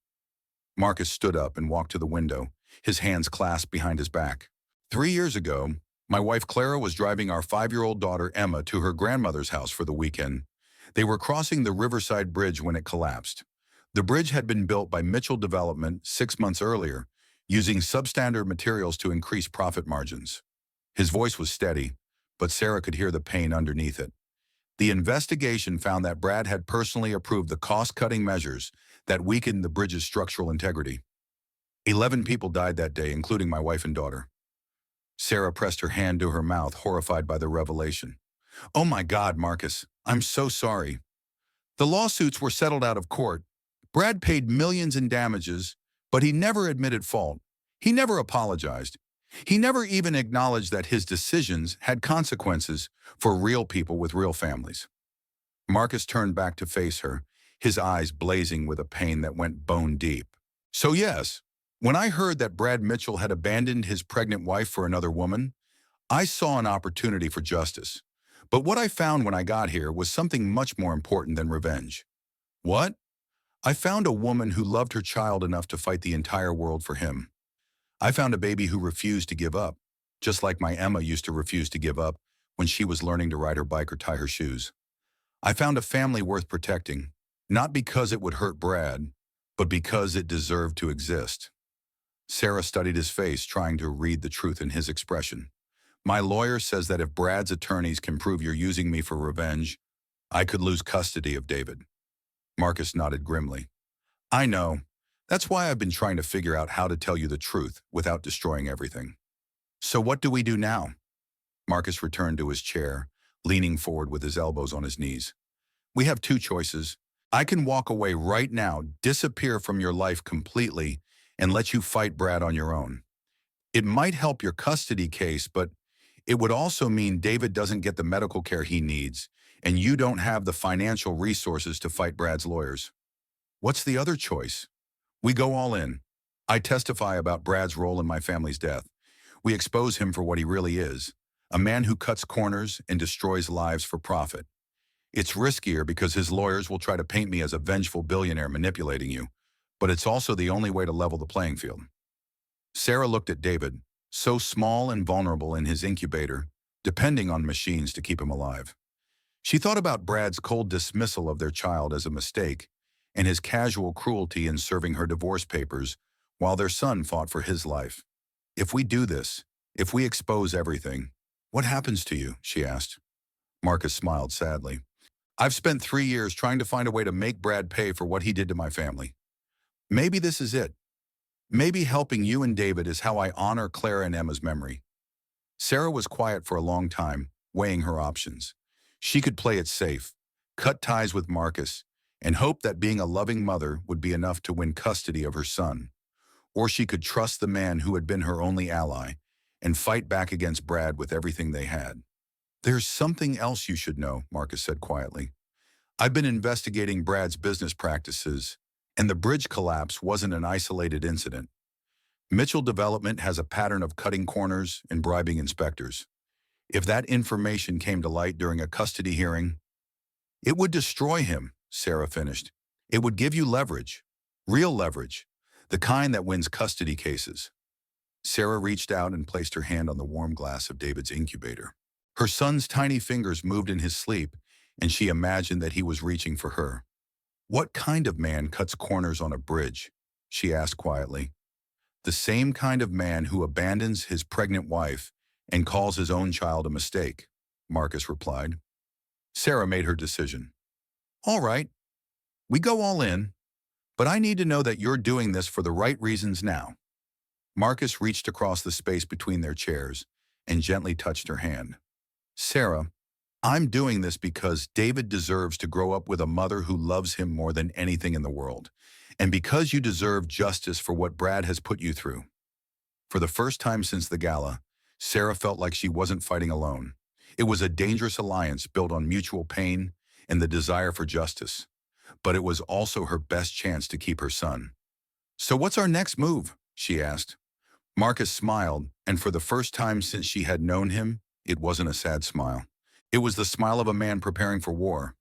Marcus stood up and walked to the window, his hands clasped behind his back. 3 years ago, my wife Clara was driving our 5-year-old daughter Emma to her grandmother's house for the weekend. They were crossing the Riverside Bridge when it collapsed. The bridge had been built by Mitchell Development 6 months earlier, using substandard materials to increase profit margins. His voice was steady, but Sarah could hear the pain underneath it. The investigation found that Brad had personally approved the cost-cutting measures that weakened the bridge's structural integrity. 11 people died that day, including my wife and daughter. Sarah pressed her hand to her mouth, horrified by the revelation. Oh my God, Marcus, I'm so sorry. The lawsuits were settled out of court. Brad paid millions in damages, but he never admitted fault. He never apologized. He never even acknowledged that his decisions had consequences for real people with real families. Marcus turned back to face her, his eyes blazing with a pain that went bone deep. So yes, when I heard that Brad Mitchell had abandoned his pregnant wife for another woman, I saw an opportunity for justice. But what I found when I got here was something much more important than revenge. What? I found a woman who loved her child enough to fight the entire world for him. I found a baby who refused to give up, just like my Emma used to refuse to give up when she was learning to ride her bike or tie her shoes. I found a family worth protecting, not because it would hurt Brad, but because it deserved to exist. Sarah studied his face, trying to read the truth in his expression. My lawyer says that if Brad's attorneys can prove you're using me for revenge, I could lose custody of David. Marcus nodded grimly. I know. That's why I've been trying to figure out how to tell you the truth without destroying everything. So what do we do now? Marcus returned to his chair, leaning forward with his elbows on his knees. We have two choices. I can walk away right now, disappear from your life completely, and let you fight Brad on your own. It might help your custody case, but it would also mean David doesn't get the medical care he needs, and you don't have the financial resources to fight Brad's lawyers. What's the other choice? We go all in. I testify about Brad's role in my family's death. We expose him for what he really is, a man who cuts corners and destroys lives for profit. It's riskier because his lawyers will try to paint me as a vengeful billionaire manipulating you, but it's also the only way to level the playing field. Sarah looked at David, so small and vulnerable in his incubator, depending on machines to keep him alive. She thought about Brad's cold dismissal of their child as a mistake and his casual cruelty in serving her divorce papers while their son fought for his life. If we do this, if we expose everything, what happens to you? She asked. Marcus smiled sadly. I've spent 3 years trying to find a way to make Brad pay for what he did to my family. Maybe this is it. Maybe helping you and David is how I honor Clara and Emma's memory. Sarah was quiet for a long time, weighing her options. She could play it safe, cut ties with Marcus, and hope that being a loving mother would be enough to win custody of her son. Or she could trust the man who had been her only ally and fight back against Brad with everything they had. There's something else you should know, Marcus said quietly. I've been investigating Brad's business practices, and the bridge collapse wasn't an isolated incident. Mitchell Development has a pattern of cutting corners and bribing inspectors. If that information came to light during a custody hearing, it would destroy him, Sarah finished. It would give you leverage, real leverage, the kind that wins custody cases. Sarah reached out and placed her hand on the warm glass of David's incubator. Her son's tiny fingers moved in his sleep, and she imagined that he was reaching for her. What kind of man cuts corners on a bridge? She asked quietly. The same kind of man who abandons his pregnant wife and calls his own child a mistake, Marcus replied. Sarah made her decision. All right, we go all in, but I need to know that you're doing this for the right reasons now. Marcus reached across the space between their chairs and gently touched her hand. Sarah, I'm doing this because David deserves to grow up with a mother who loves him more than anything in the world, and because you deserve justice for what Brad has put you through. For the first time since the gala, Sarah felt like she wasn't fighting alone. It was a dangerous alliance built on mutual pain and the desire for justice, but it was also her best chance to keep her son. "So what's our next move?" she asked. Marcus smiled, and for the first time since she had known him, it wasn't a sad smile. It was the smile of a man preparing for war.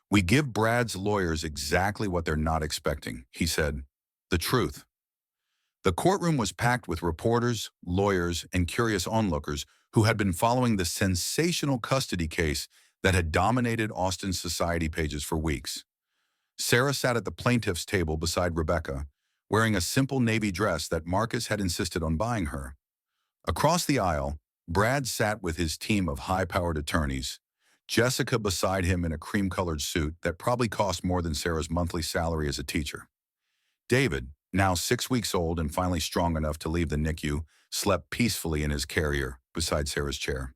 "We give Brad's lawyers exactly what they're not expecting," he said. "The truth." The courtroom was packed with reporters, lawyers, and curious onlookers who had been following the sensational custody case that had dominated Austin's society pages for weeks. Sarah sat at the plaintiff's table beside Rebecca, wearing a simple navy dress that Marcus had insisted on buying her. Across the aisle, Brad sat with his team of high-powered attorneys, Jessica beside him in a cream-colored suit that probably cost more than Sarah's monthly salary as a teacher. David, now 6 weeks old and finally strong enough to leave the NICU, slept peacefully in his carrier beside Sarah's chair.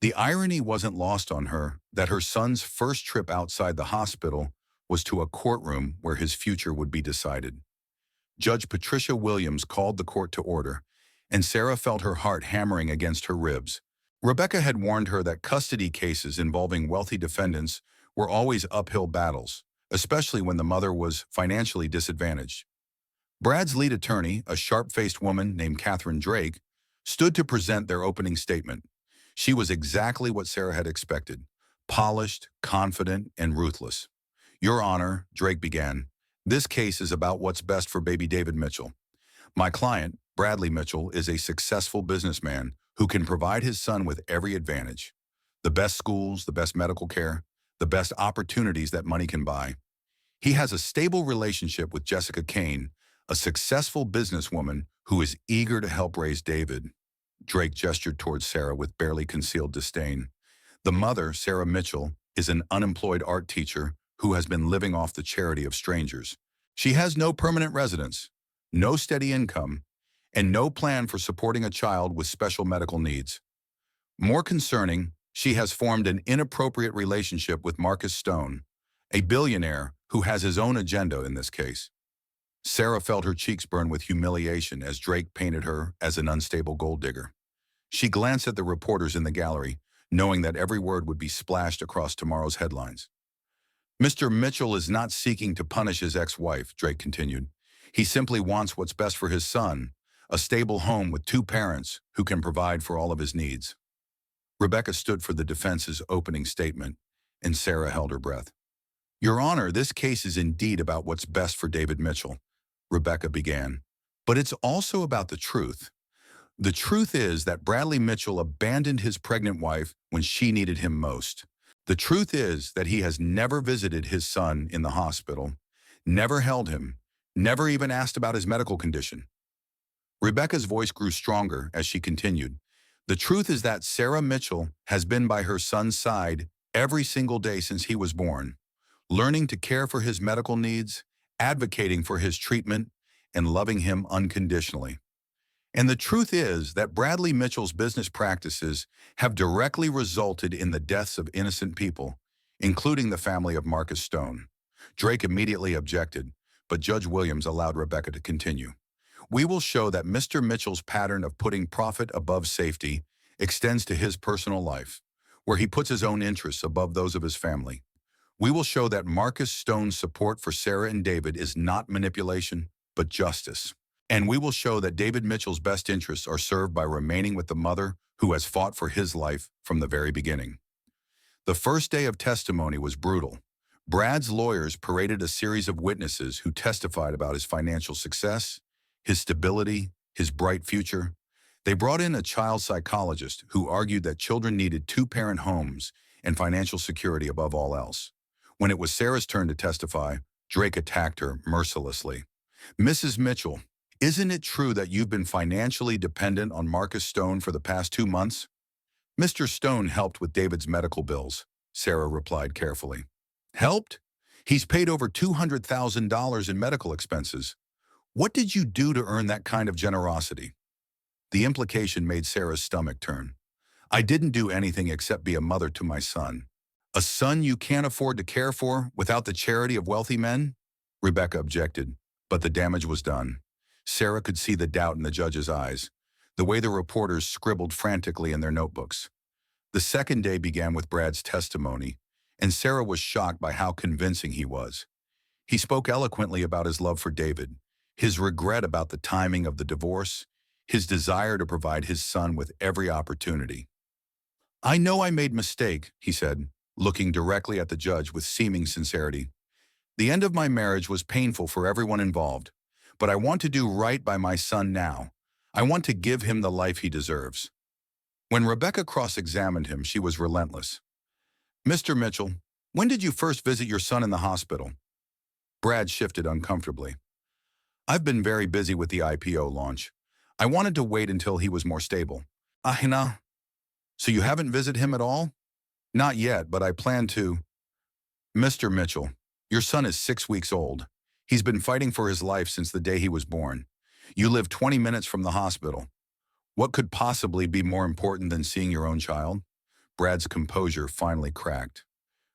The irony wasn't lost on her that her son's first trip outside the hospital was to a courtroom where his future would be decided. Judge Patricia Williams called the court to order, and Sarah felt her heart hammering against her ribs. Rebecca had warned her that custody cases involving wealthy defendants were always uphill battles, especially when the mother was financially disadvantaged. Brad's lead attorney, a sharp-faced woman named Catherine Drake, stood to present their opening statement. She was exactly what Sarah had expected: polished, confident, and ruthless. "Your Honor," Drake began, "this case is about what's best for baby David Mitchell. My client, Bradley Mitchell, is a successful businessman who can provide his son with every advantage: the best schools, the best medical care, the best opportunities that money can buy. He has a stable relationship with Jessica Kane, a successful businesswoman who is eager to help raise David." Drake gestured towards Sarah with barely concealed disdain. "The mother, Sarah Mitchell, is an unemployed art teacher who has been living off the charity of strangers. She has no permanent residence, no steady income, and no plan for supporting a child with special medical needs. More concerning, she has formed an inappropriate relationship with Marcus Stone, a billionaire who has his own agenda in this case." Sarah felt her cheeks burn with humiliation as Drake painted her as an unstable gold digger. She glanced at the reporters in the gallery, knowing that every word would be splashed across tomorrow's headlines. "Mr. Mitchell is not seeking to punish his ex-wife," Drake continued. "He simply wants what's best for his son, a stable home with two parents who can provide for all of his needs." Rebecca stood for the defense's opening statement, and Sarah held her breath. "Your Honor, this case is indeed about what's best for David Mitchell," Rebecca began, "but it's also about the truth. The truth is that Bradley Mitchell abandoned his pregnant wife when she needed him most. The truth is that he has never visited his son in the hospital, never held him, never even asked about his medical condition." Rebecca's voice grew stronger as she continued. "The truth is that Sarah Mitchell has been by her son's side every single day since he was born, learning to care for his medical needs, advocating for his treatment, and loving him unconditionally. And the truth is that Bradley Mitchell's business practices have directly resulted in the deaths of innocent people, including the family of Marcus Stone." Drake immediately objected, but Judge Williams allowed Rebecca to continue. "We will show that Mr. Mitchell's pattern of putting profit above safety extends to his personal life, where he puts his own interests above those of his family. We will show that Marcus Stone's support for Sarah and David is not manipulation, but justice. And we will show that David Mitchell's best interests are served by remaining with the mother who has fought for his life from the very beginning." The first day of testimony was brutal. Brad's lawyers paraded a series of witnesses who testified about his financial success, his stability, his bright future. They brought in a child psychologist who argued that children needed two-parent homes and financial security above all else. When it was Sarah's turn to testify, Drake attacked her mercilessly. "Mrs. Mitchell, isn't it true that you've been financially dependent on Marcus Stone for the past 2 months?" "Mr. Stone helped with David's medical bills," Sarah replied carefully. "Helped? He's paid over $200,000 in medical expenses. What did you do to earn that kind of generosity?" The implication made Sarah's stomach turn. "I didn't do anything except be a mother to my son." "A son you can't afford to care for without the charity of wealthy men?" Rebecca objected, but the damage was done. Sarah could see the doubt in the judge's eyes. the way the reporters scribbled frantically in their notebooks. The second day began with Brad's testimony, and Sarah was shocked by how convincing he was. He spoke eloquently about his love for David, his regret about the timing of the divorce, his desire to provide his son with every opportunity. "I know I made mistake," he said, looking directly at the judge with seeming sincerity. "The end of my marriage was painful for everyone involved, but I want to do right by my son now. I want to give him the life he deserves." When Rebecca cross-examined him, she was relentless. "Mr. Mitchell, when did you first visit your son in the hospital?" Brad shifted uncomfortably. "I've been very busy with the IPO launch. I wanted to wait until he was more stable." "Ahina. So you haven't visited him at all?" "Not yet, but I plan to." "Mr. Mitchell, your son is 6 weeks old. He's been fighting for his life since the day he was born. You live 20 minutes from the hospital. What could possibly be more important than seeing your own child?" Brad's composure finally cracked.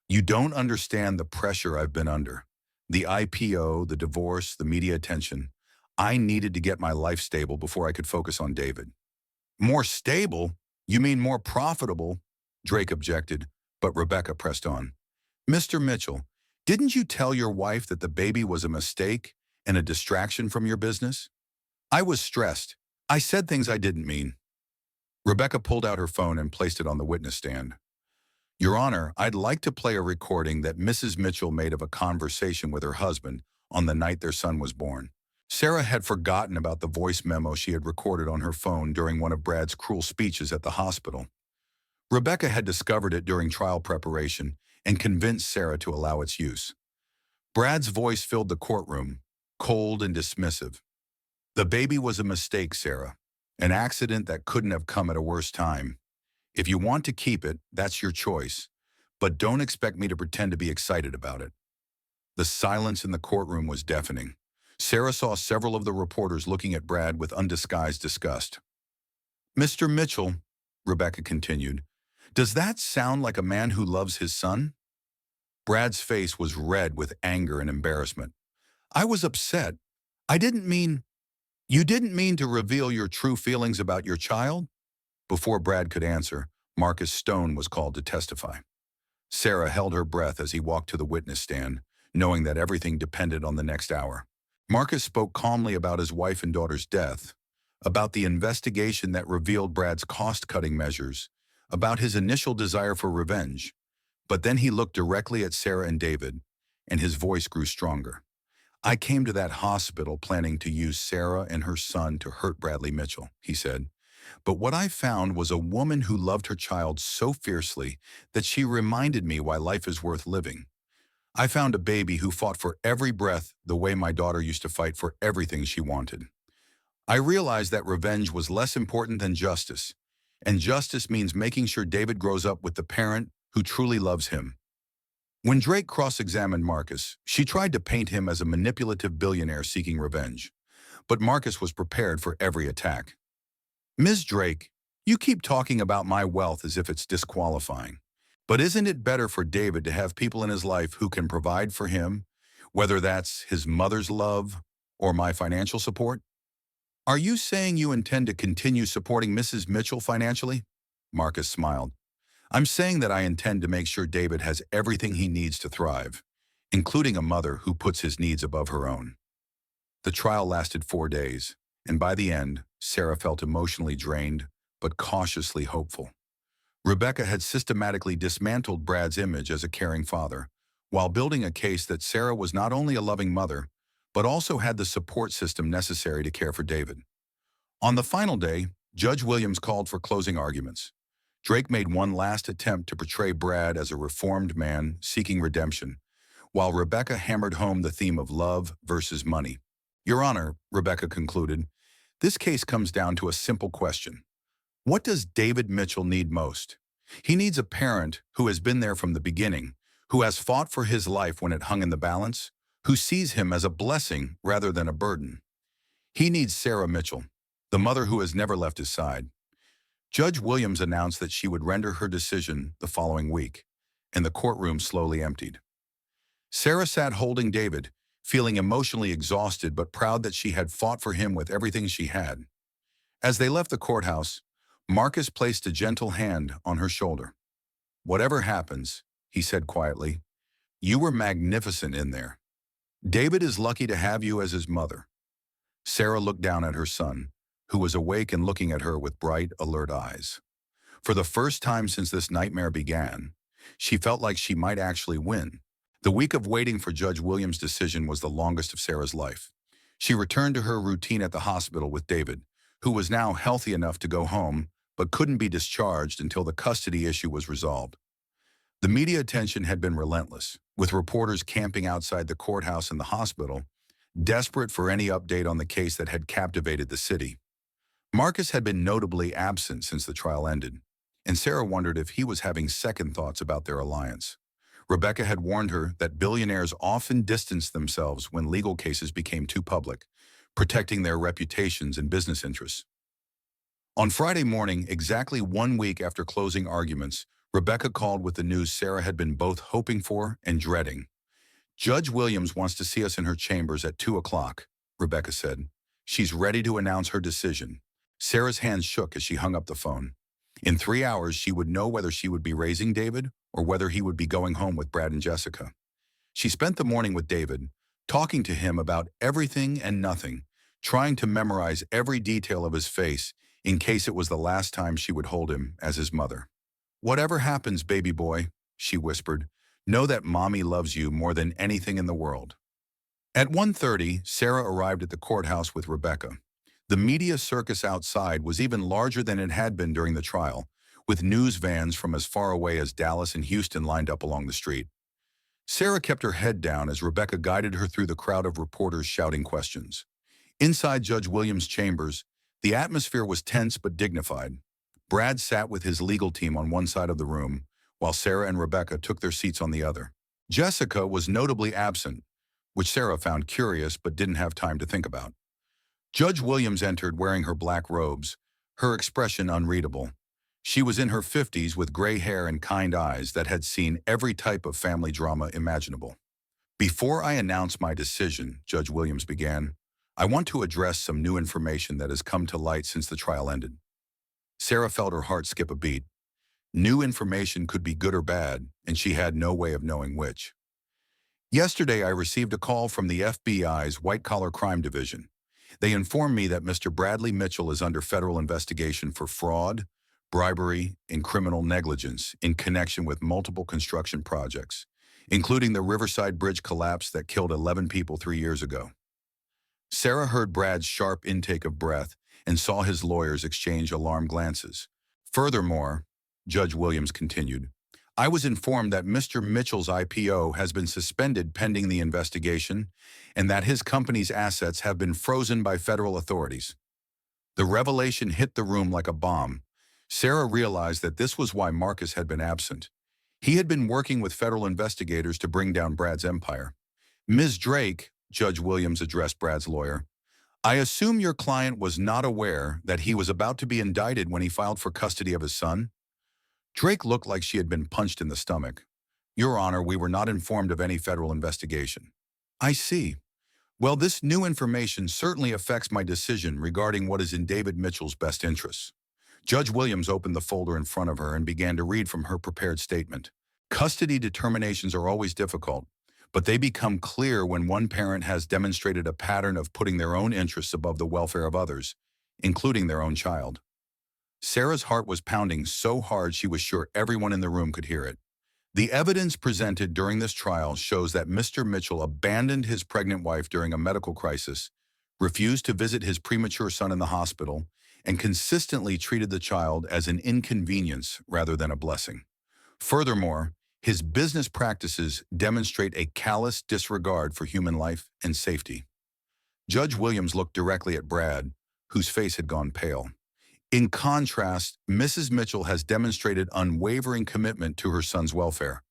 "You don't understand the pressure I've been under. The IPO, the divorce, the media attention. I needed to get my life stable before I could focus on David." "More stable? You mean more profitable?" Drake objected, but Rebecca pressed on. "Mr. Mitchell, didn't you tell your wife that the baby was a mistake and a distraction from your business?" "I was stressed. I said things I didn't mean." Rebecca pulled out her phone and placed it on the witness stand. "Your Honor, I'd like to play a recording that Mrs. Mitchell made of a conversation with her husband on the night their son was born." Sarah had forgotten about the voice memo she had recorded on her phone during one of Brad's cruel speeches at the hospital. Rebecca had discovered it during trial preparation and convinced Sarah to allow its use. Brad's voice filled the courtroom, cold and dismissive. "The baby was a mistake, Sarah. An accident that couldn't have come at a worse time. If you want to keep it, that's your choice. But don't expect me to pretend to be excited about it." The silence in the courtroom was deafening. Sarah saw several of the reporters looking at Brad with undisguised disgust. "Mr. Mitchell," Rebecca continued, "does that sound like a man who loves his son?" Brad's face was red with anger and embarrassment. "I was upset. I didn't mean—" "You didn't mean to reveal your true feelings about your child?" Before Brad could answer, Marcus Stone was called to testify. Sarah held her breath as he walked to the witness stand, knowing that everything depended on the next hour. Marcus spoke calmly about his wife and daughter's death, about the investigation that revealed Brad's cost-cutting measures, about his initial desire for revenge. But then he looked directly at Sarah and David, and his voice grew stronger. "I came to that hospital planning to use Sarah and her son to hurt Bradley Mitchell," he said. "But what I found was a woman who loved her child so fiercely that she reminded me why life is worth living. I found a baby who fought for every breath the way my daughter used to fight for everything she wanted. I realized that revenge was less important than justice, and justice means making sure David grows up with the parent who truly loves him." When Drake cross-examined Marcus, she tried to paint him as a manipulative billionaire seeking revenge. But Marcus was prepared for every attack. "Ms. Drake, you keep talking about my wealth as if it's disqualifying. But isn't it better for David to have people in his life who can provide for him, whether that's his mother's love or my financial support?" "Are you saying you intend to continue supporting Mrs. Mitchell financially?" Marcus smiled. "I'm saying that I intend to make sure David has everything he needs to thrive, including a mother who puts his needs above her own." The trial lasted 4 days, and by the end, Sarah felt emotionally drained, but cautiously hopeful. Rebecca had systematically dismantled Brad's image as a caring father, while building a case that Sarah was not only a loving mother, but also had the support system necessary to care for David. On the final day, Judge Williams called for closing arguments. Drake made one last attempt to portray Brad as a reformed man seeking redemption, while Rebecca hammered home the theme of love versus money. "Your Honor," Rebecca concluded, "this case comes down to a simple question. What does David Mitchell need most? He needs a parent who has been there from the beginning, who has fought for his life when it hung in the balance, who sees him as a blessing rather than a burden. He needs Sarah Mitchell, the mother who has never left his side." Judge Williams announced that she would render her decision the following week, and the courtroom slowly emptied. Sarah sat holding David, feeling emotionally exhausted but proud that she had fought for him with everything she had. As they left the courthouse, Marcus placed a gentle hand on her shoulder. "Whatever happens," he said quietly, "you were magnificent in there. David is lucky to have you as his mother." Sarah looked down at her son, who was awake and looking at her with bright, alert eyes. For the first time since this nightmare began, she felt like she might actually win. The week of waiting for Judge Williams' decision was the longest of Sarah's life. She returned to her routine at the hospital with David, who was now healthy enough to go home, but couldn't be discharged until the custody issue was resolved. The media attention had been relentless, with reporters camping outside the courthouse and the hospital, desperate for any update on the case that had captivated the city. Marcus had been notably absent since the trial ended, and Sarah wondered if he was having second thoughts about their alliance. Rebecca had warned her that billionaires often distanced themselves when legal cases became too public, protecting their reputations and business interests. On Friday morning, exactly 1 week after closing arguments, Rebecca called with the news Sarah had been both hoping for and dreading. "Judge Williams wants to see us in her chambers at 2 o'clock, Rebecca said. "She's ready to announce her decision." Sarah's hands shook as she hung up the phone. In 3 hours, she would know whether she would be raising David or whether he would be going home with Brad and Jessica. She spent the morning with David, talking to him about everything and nothing, trying to memorize every detail of his face in case it was the last time she would hold him as his mother. "Whatever happens, baby boy," she whispered, "know that Mommy loves you more than anything in the world." At 1:30, Sarah arrived at the courthouse with Rebecca. The media circus outside was even larger than it had been during the trial, with news vans from as far away as Dallas and Houston lined up along the street. Sarah kept her head down as Rebecca guided her through the crowd of reporters shouting questions. Inside Judge Williams' chambers, the atmosphere was tense but dignified. Brad sat with his legal team on one side of the room, while Sarah and Rebecca took their seats on the other. Jessica was notably absent, which Sarah found curious but didn't have time to think about. Judge Williams entered wearing her black robes, her expression unreadable. She was in her 50s with gray hair and kind eyes that had seen every type of family drama imaginable. "Before I announce my decision," Judge Williams began, "I want to address some new information that has come to light since the trial ended." Sarah felt her heart skip a beat. New information could be good or bad, and she had no way of knowing which. "Yesterday, I received a call from the FBI's White-Collar Crime Division. They informed me that Mr. Bradley Mitchell is under federal investigation for fraud, bribery, and criminal negligence in connection with multiple construction projects, including the Riverside Bridge collapse that killed 11 people 3 years ago." Sarah heard Brad's sharp intake of breath and saw his lawyers exchange alarmed glances. "Furthermore," Judge Williams continued, "I was informed that Mr. Mitchell's IPO has been suspended pending the investigation and that his company's assets have been frozen by federal authorities." The revelation hit the room like a bomb. Sarah realized that this was why Marcus had been absent. He had been working with federal investigators to bring down Brad's empire. "Ms. Drake," Judge Williams addressed Brad's lawyer, "I assume your client was not aware that he was about to be indicted when he filed for custody of his son?" Drake looked like she had been punched in the stomach. "Your Honor, we were not informed of any federal investigation." "I see. Well, this new information certainly affects my decision regarding what is in David Mitchell's best interests." Judge Williams opened the folder in front of her and began to read from her prepared statement. "Custody determinations are always difficult, but they become clear when one parent has demonstrated a pattern of putting their own interests above the welfare of others, including their own child." Sarah's heart was pounding so hard she was sure everyone in the room could hear it. The evidence presented during this trial shows that Mr. Mitchell abandoned his pregnant wife during a medical crisis, refused to visit his premature son in the hospital, and consistently treated the child as an inconvenience rather than a blessing. Furthermore, his business practices demonstrate a callous disregard for human life and safety. Judge Williams looked directly at Brad, whose face had gone pale. In contrast, Mrs. Mitchell has demonstrated unwavering commitment to her son's welfare.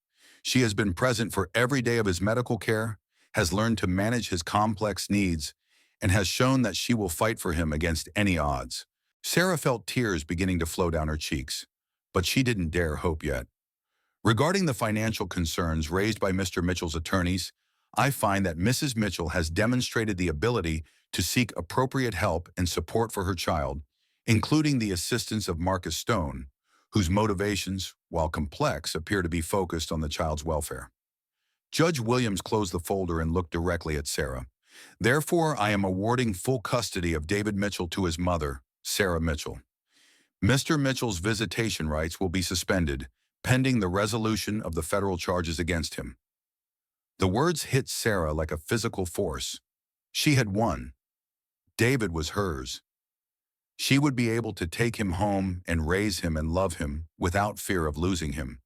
She has been present for every day of his medical care, has learned to manage his complex needs, and has shown that she will fight for him against any odds. Sarah felt tears beginning to flow down her cheeks, but she didn't dare hope yet. "Regarding the financial concerns raised by Mr. Mitchell's attorneys, I find that Mrs. Mitchell has demonstrated the ability to seek appropriate help and support for her child, including the assistance of Marcus Stone, whose motivations, while complex, appear to be focused on the child's welfare. Judge Williams closed the folder and looked directly at Sarah. Therefore, I am awarding full custody of David Mitchell to his mother, Sarah Mitchell. Mr. Mitchell's visitation rights will be suspended, pending the resolution of the federal charges against him. The words hit Sarah like a physical force. She had won. David was hers. She would be able to take him home and raise him and love him without fear of losing him.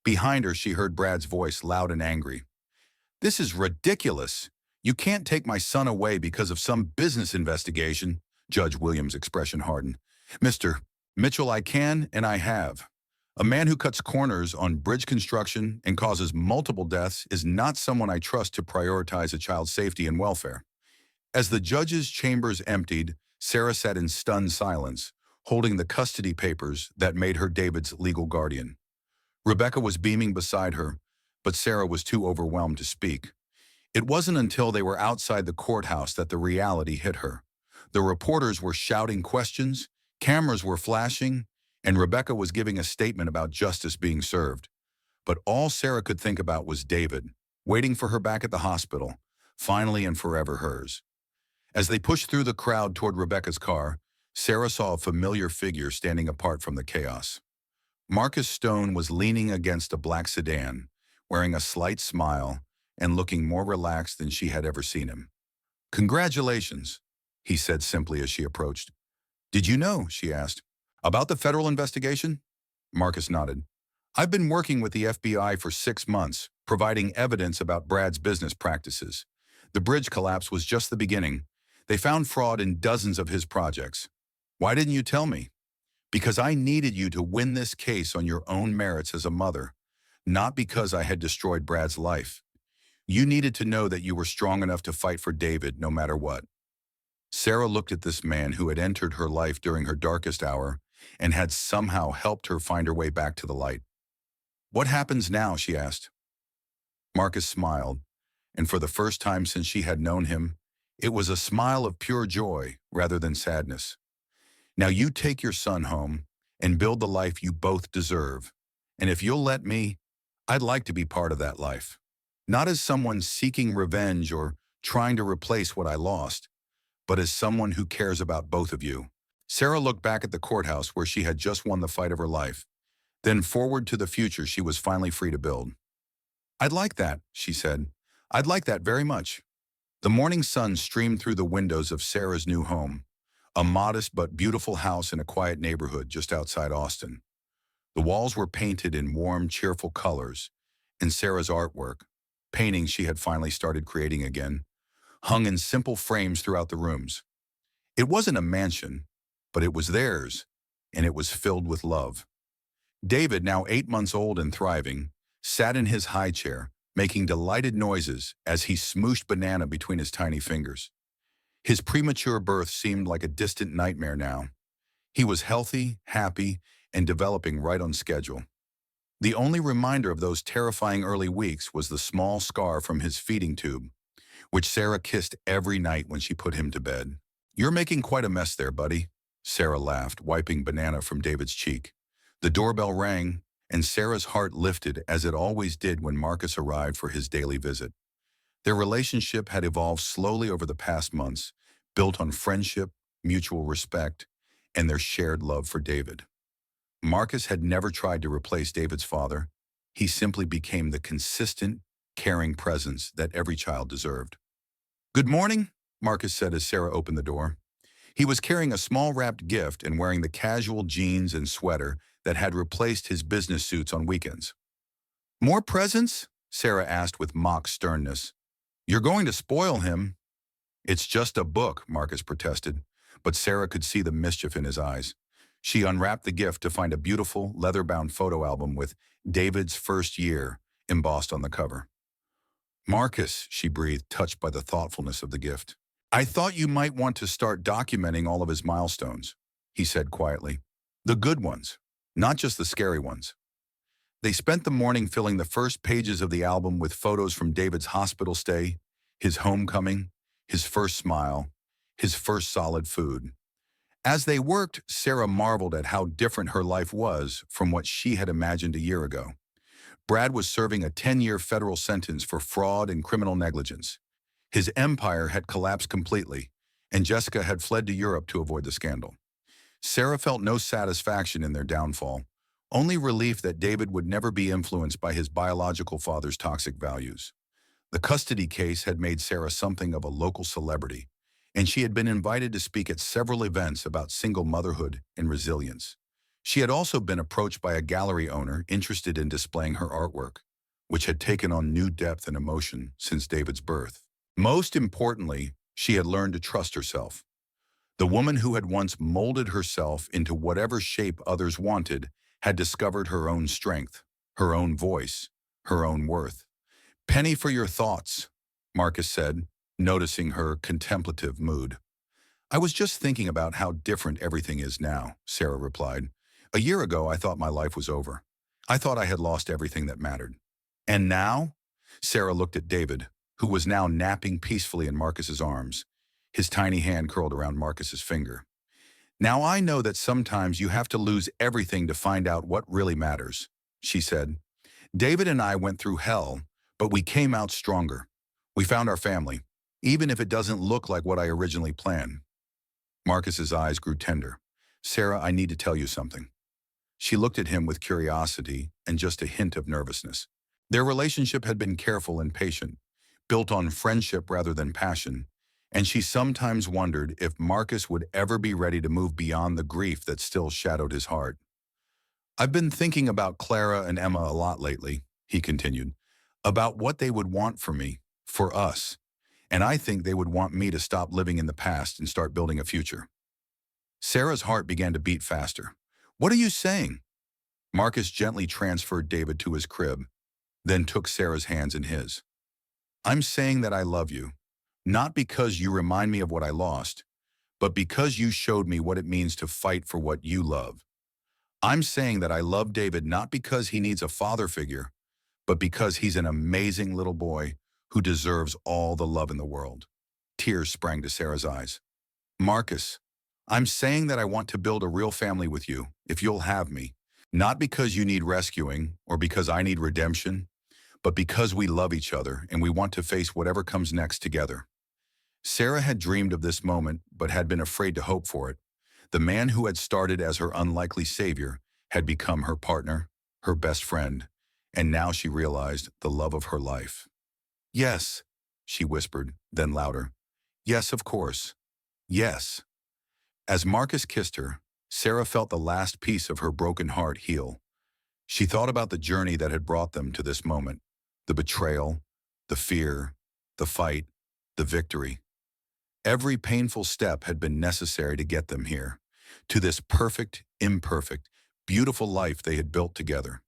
Behind her, she heard Brad's voice, loud and angry. "This is ridiculous. You can't take my son away because of some business investigation." Judge Williams' expression hardened. "Mr. Mitchell, I can and I have. A man who cuts corners on bridge construction and causes multiple deaths is not someone I trust to prioritize a child's safety and welfare." As the judge's chambers emptied, Sarah sat in stunned silence, holding the custody papers that made her David's legal guardian. Rebecca was beaming beside her, but Sarah was too overwhelmed to speak. It wasn't until they were outside the courthouse that the reality hit her. The reporters were shouting questions, cameras were flashing, and Rebecca was giving a statement about justice being served. But all Sarah could think about was David, waiting for her back at the hospital, finally and forever hers. As they pushed through the crowd toward Rebecca's car, Sarah saw a familiar figure standing apart from the chaos. Marcus Stone was leaning against a black sedan, wearing a slight smile and looking more relaxed than she had ever seen him. "Congratulations," he said simply as she approached. "Did you know," she asked, "about the federal investigation?" Marcus nodded. "I've been working with the FBI for 6 months, providing evidence about Brad's business practices. The bridge collapse was just the beginning. They found fraud in dozens of his projects. Why didn't you tell me? Because I needed you to win this case on your own merits as a mother, not because I had destroyed Brad's life. You needed to know that you were strong enough to fight for David no matter what." Sarah looked at this man who had entered her life during her darkest hour and had somehow helped her find her way back to the light. "What happens now?" she asked. Marcus smiled, and for the first time since she had known him, it was a smile of pure joy rather than sadness. "Now you take your son home and build the life you both deserve. And if you'll let me, I'd like to be part of that life. Not as someone seeking revenge or trying to replace what I lost, but as someone who cares about both of you." Sarah looked back at the courthouse where she had just won the fight of her life, then forward to the future she was finally free to build. "I'd like that," she said. "I'd like that very much." The morning sun streamed through the windows of Sarah's new home, a modest but beautiful house in a quiet neighborhood just outside Austin. The walls were painted in warm, cheerful colors, and Sarah's artwork, paintings she had finally started creating again, hung in simple frames throughout the rooms. It wasn't a mansion, but it was theirs, and it was filled with love. David, now 8 months old and thriving, sat in his high chair, making delighted noises as he smooshed banana between his tiny fingers. His premature birth seemed like a distant nightmare now. He was healthy, happy, and developing right on schedule. The only reminder of those terrifying early weeks was the small scar from his feeding tube, which Sarah kissed every night when she put him to bed. "You're making quite a mess there, buddy," Sarah laughed, wiping banana from David's cheek. The doorbell rang, and Sarah's heart lifted as it always did when Marcus arrived for his daily visit. Their relationship had evolved slowly over the past months, built on friendship, mutual respect, and their shared love for David. Marcus had never tried to replace David's father. He simply became the consistent, caring presence that every child deserved. "Good morning," Marcus said as Sarah opened the door. He was carrying a small wrapped gift and wearing the casual jeans and sweater that had replaced his business suits on weekends. "More presents?" Sarah asked with mock sternness. "You're going to spoil him." "It's just a book," Marcus protested, but Sarah could see the mischief in his eyes. She unwrapped the gift to find a beautiful, leather-bound photo album with David's first year embossed on the cover. "Marcus," she breathed, touched by the thoughtfulness of the gift. "I thought you might want to start documenting all of his milestones," he said quietly. "The good ones, not just the scary ones." They spent the morning filling the first pages of the album with photos from David's hospital stay, his homecoming, his first smile, his first solid food. As they worked, Sarah marveled at how different her life was from what she had imagined a year ago. Brad was serving a 10-year federal sentence for fraud and criminal negligence. His empire had collapsed completely, and Jessica had fled to Europe to avoid the scandal. Sarah felt no satisfaction in their downfall, only relief that David would never be influenced by his biological father's toxic values. The custody case had made Sarah something of a local celebrity, and she had been invited to speak at several events about single motherhood and resilience. She had also been approached by a gallery owner interested in displaying her artwork, which had taken on new depth and emotion since David's birth. Most importantly, she had learned to trust herself. The woman who had once molded herself into whatever shape others wanted had discovered her own strength, her own voice, her own worth. "Penny for your thoughts," Marcus said, noticing her contemplative mood. "I was just thinking about how different everything is now," Sarah replied. "A year ago, I thought my life was over. I thought I had lost everything that mattered. And now?" Sarah looked at David, who was now napping peacefully in Marcus's arms, his tiny hand curled around Marcus's finger. "Now I know that sometimes you have to lose everything to find out what really matters," she said. "David and I went through hell, but we came out stronger. We found our family, even if it doesn't look like what I originally planned." Marcus's eyes grew tender. "Sarah, I need to tell you something." She looked at him with curiosity and just a hint of nervousness. Their relationship had been careful and patient, built on friendship rather than passion, and she sometimes wondered if Marcus would ever be ready to move beyond the grief that still shadowed his heart. "I've been thinking about Clara and Emma a lot lately," he continued, "about what they would want for me, for us. And I think they would want me to stop living in the past and start building a future." Sarah's heart began to beat faster. "What are you saying?" Marcus gently transferred David to his crib, then took Sarah's hands in his. "I'm saying that I love you, not because you remind me of what I lost, but because you showed me what it means to fight for what you love. I'm saying that I love David not because he needs a father figure, but because he's an amazing little boy who deserves all the love in the world." Tears sprang to Sarah's eyes. "Marcus, I'm saying that I want to build a real family with you, if you'll have me, not because you need rescuing or because I need redemption, but because we love each other and we want to face whatever comes next together." Sarah had dreamed of this moment but had been afraid to hope for it. The man who had started as her unlikely savior had become her partner, her best friend, and now she realized the love of her life. "Yes," she whispered, then louder. "Yes, of course. Yes." As Marcus kissed her, Sarah felt the last piece of her broken heart heal. She thought about the journey that had brought them to this moment, the betrayal, the fear, the fight, the victory. Every painful step had been necessary to get them here, to this perfect, imperfect, beautiful life they had built together.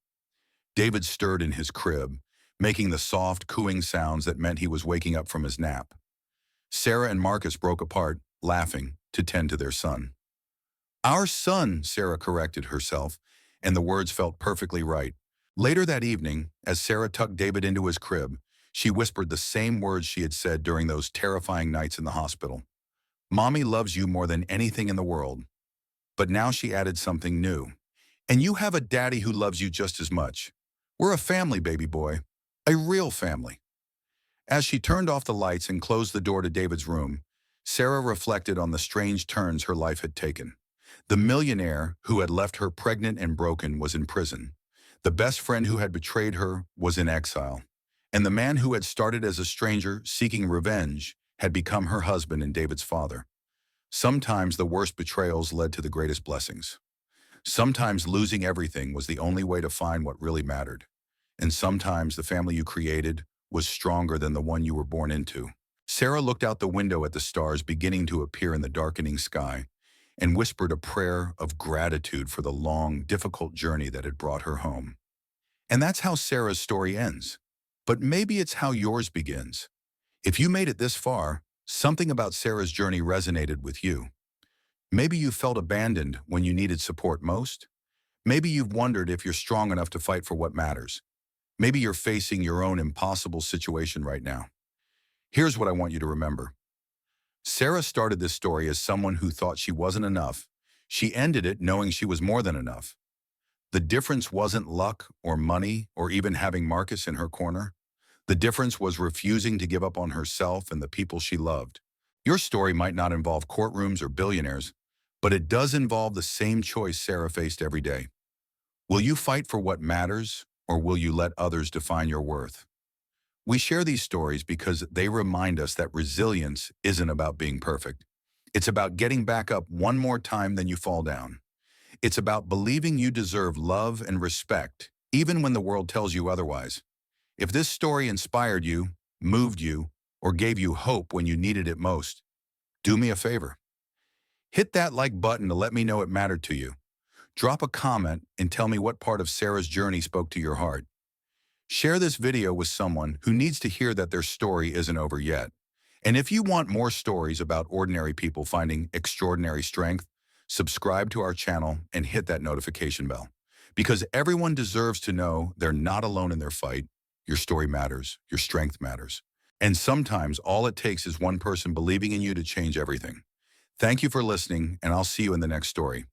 David stirred in his crib, making the soft, cooing sounds that meant he was waking up from his nap. Sarah and Marcus broke apart, laughing, to tend to their son. "Our son," Sarah corrected herself, and the words felt perfectly right. Later that evening, as Sarah tucked David into his crib, she whispered the same words she had said during those terrifying nights in the hospital. "Mommy loves you more than anything in the world." But now she added something new. "And you have a daddy who loves you just as much. We're a family, baby boy. A real family." As she turned off the lights and closed the door to David's room, Sarah reflected on the strange turns her life had taken. The millionaire who had left her pregnant and broken was in prison. The best friend who had betrayed her was in exile. And the man who had started as a stranger seeking revenge had become her husband and David's father. Sometimes the worst betrayals led to the greatest blessings. Sometimes losing everything was the only way to find what really mattered. And sometimes the family you created was stronger than the one you were born into. Sarah looked out the window at the stars beginning to appear in the darkening sky and whispered a prayer of gratitude for the long, difficult journey that had brought her home. And that's how Sarah's story ends. But maybe it's how yours begins. If you made it this far, something about Sarah's journey resonated with you. Maybe you felt abandoned when you needed support most. Maybe you've wondered if you're strong enough to fight for what matters. Maybe you're facing your own impossible situation right now. Here's what I want you to remember. Sarah started this story as someone who thought she wasn't enough She ended it knowing she was more than enough. The difference wasn't luck or money or even having Marcus in her corner. The difference was refusing to give up on herself and the people she loved. Your story might not involve courtrooms or billionaires, but it does involve the same choice Sarah faced every day. Will you fight for what matters, or will you let others define your worth? We share these stories because they remind us that resilience isn't about being perfect. It's about getting back up one more time than you fall down. It's about believing you deserve love and respect, even when the world tells you otherwise. If this story inspired you, moved you, or gave you hope when you needed it most, do me a favor. Hit that like button to let me know it mattered to you. Drop a comment and tell me what part of Sarah's journey spoke to your heart. Share this video with someone who needs to hear that their story isn't over yet. And if you want more stories about ordinary people finding extraordinary strength, subscribe to our channel and hit that notification bell. Because everyone deserves to know they're not alone in their fight. Your story matters. Your strength matters. And sometimes all it takes is one person believing in you to change everything. Thank you for listening, and I'll see you in the next story.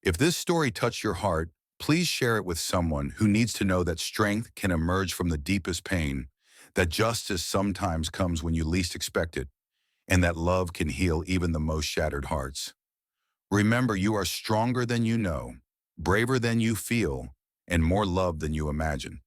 If this story touched your heart, please share it with someone who needs to know that strength can emerge from the deepest pain, that justice sometimes comes when you least expect it, and that love can heal even the most shattered hearts. Remember, you are stronger than you know, braver than you feel, and more loved than you imagine.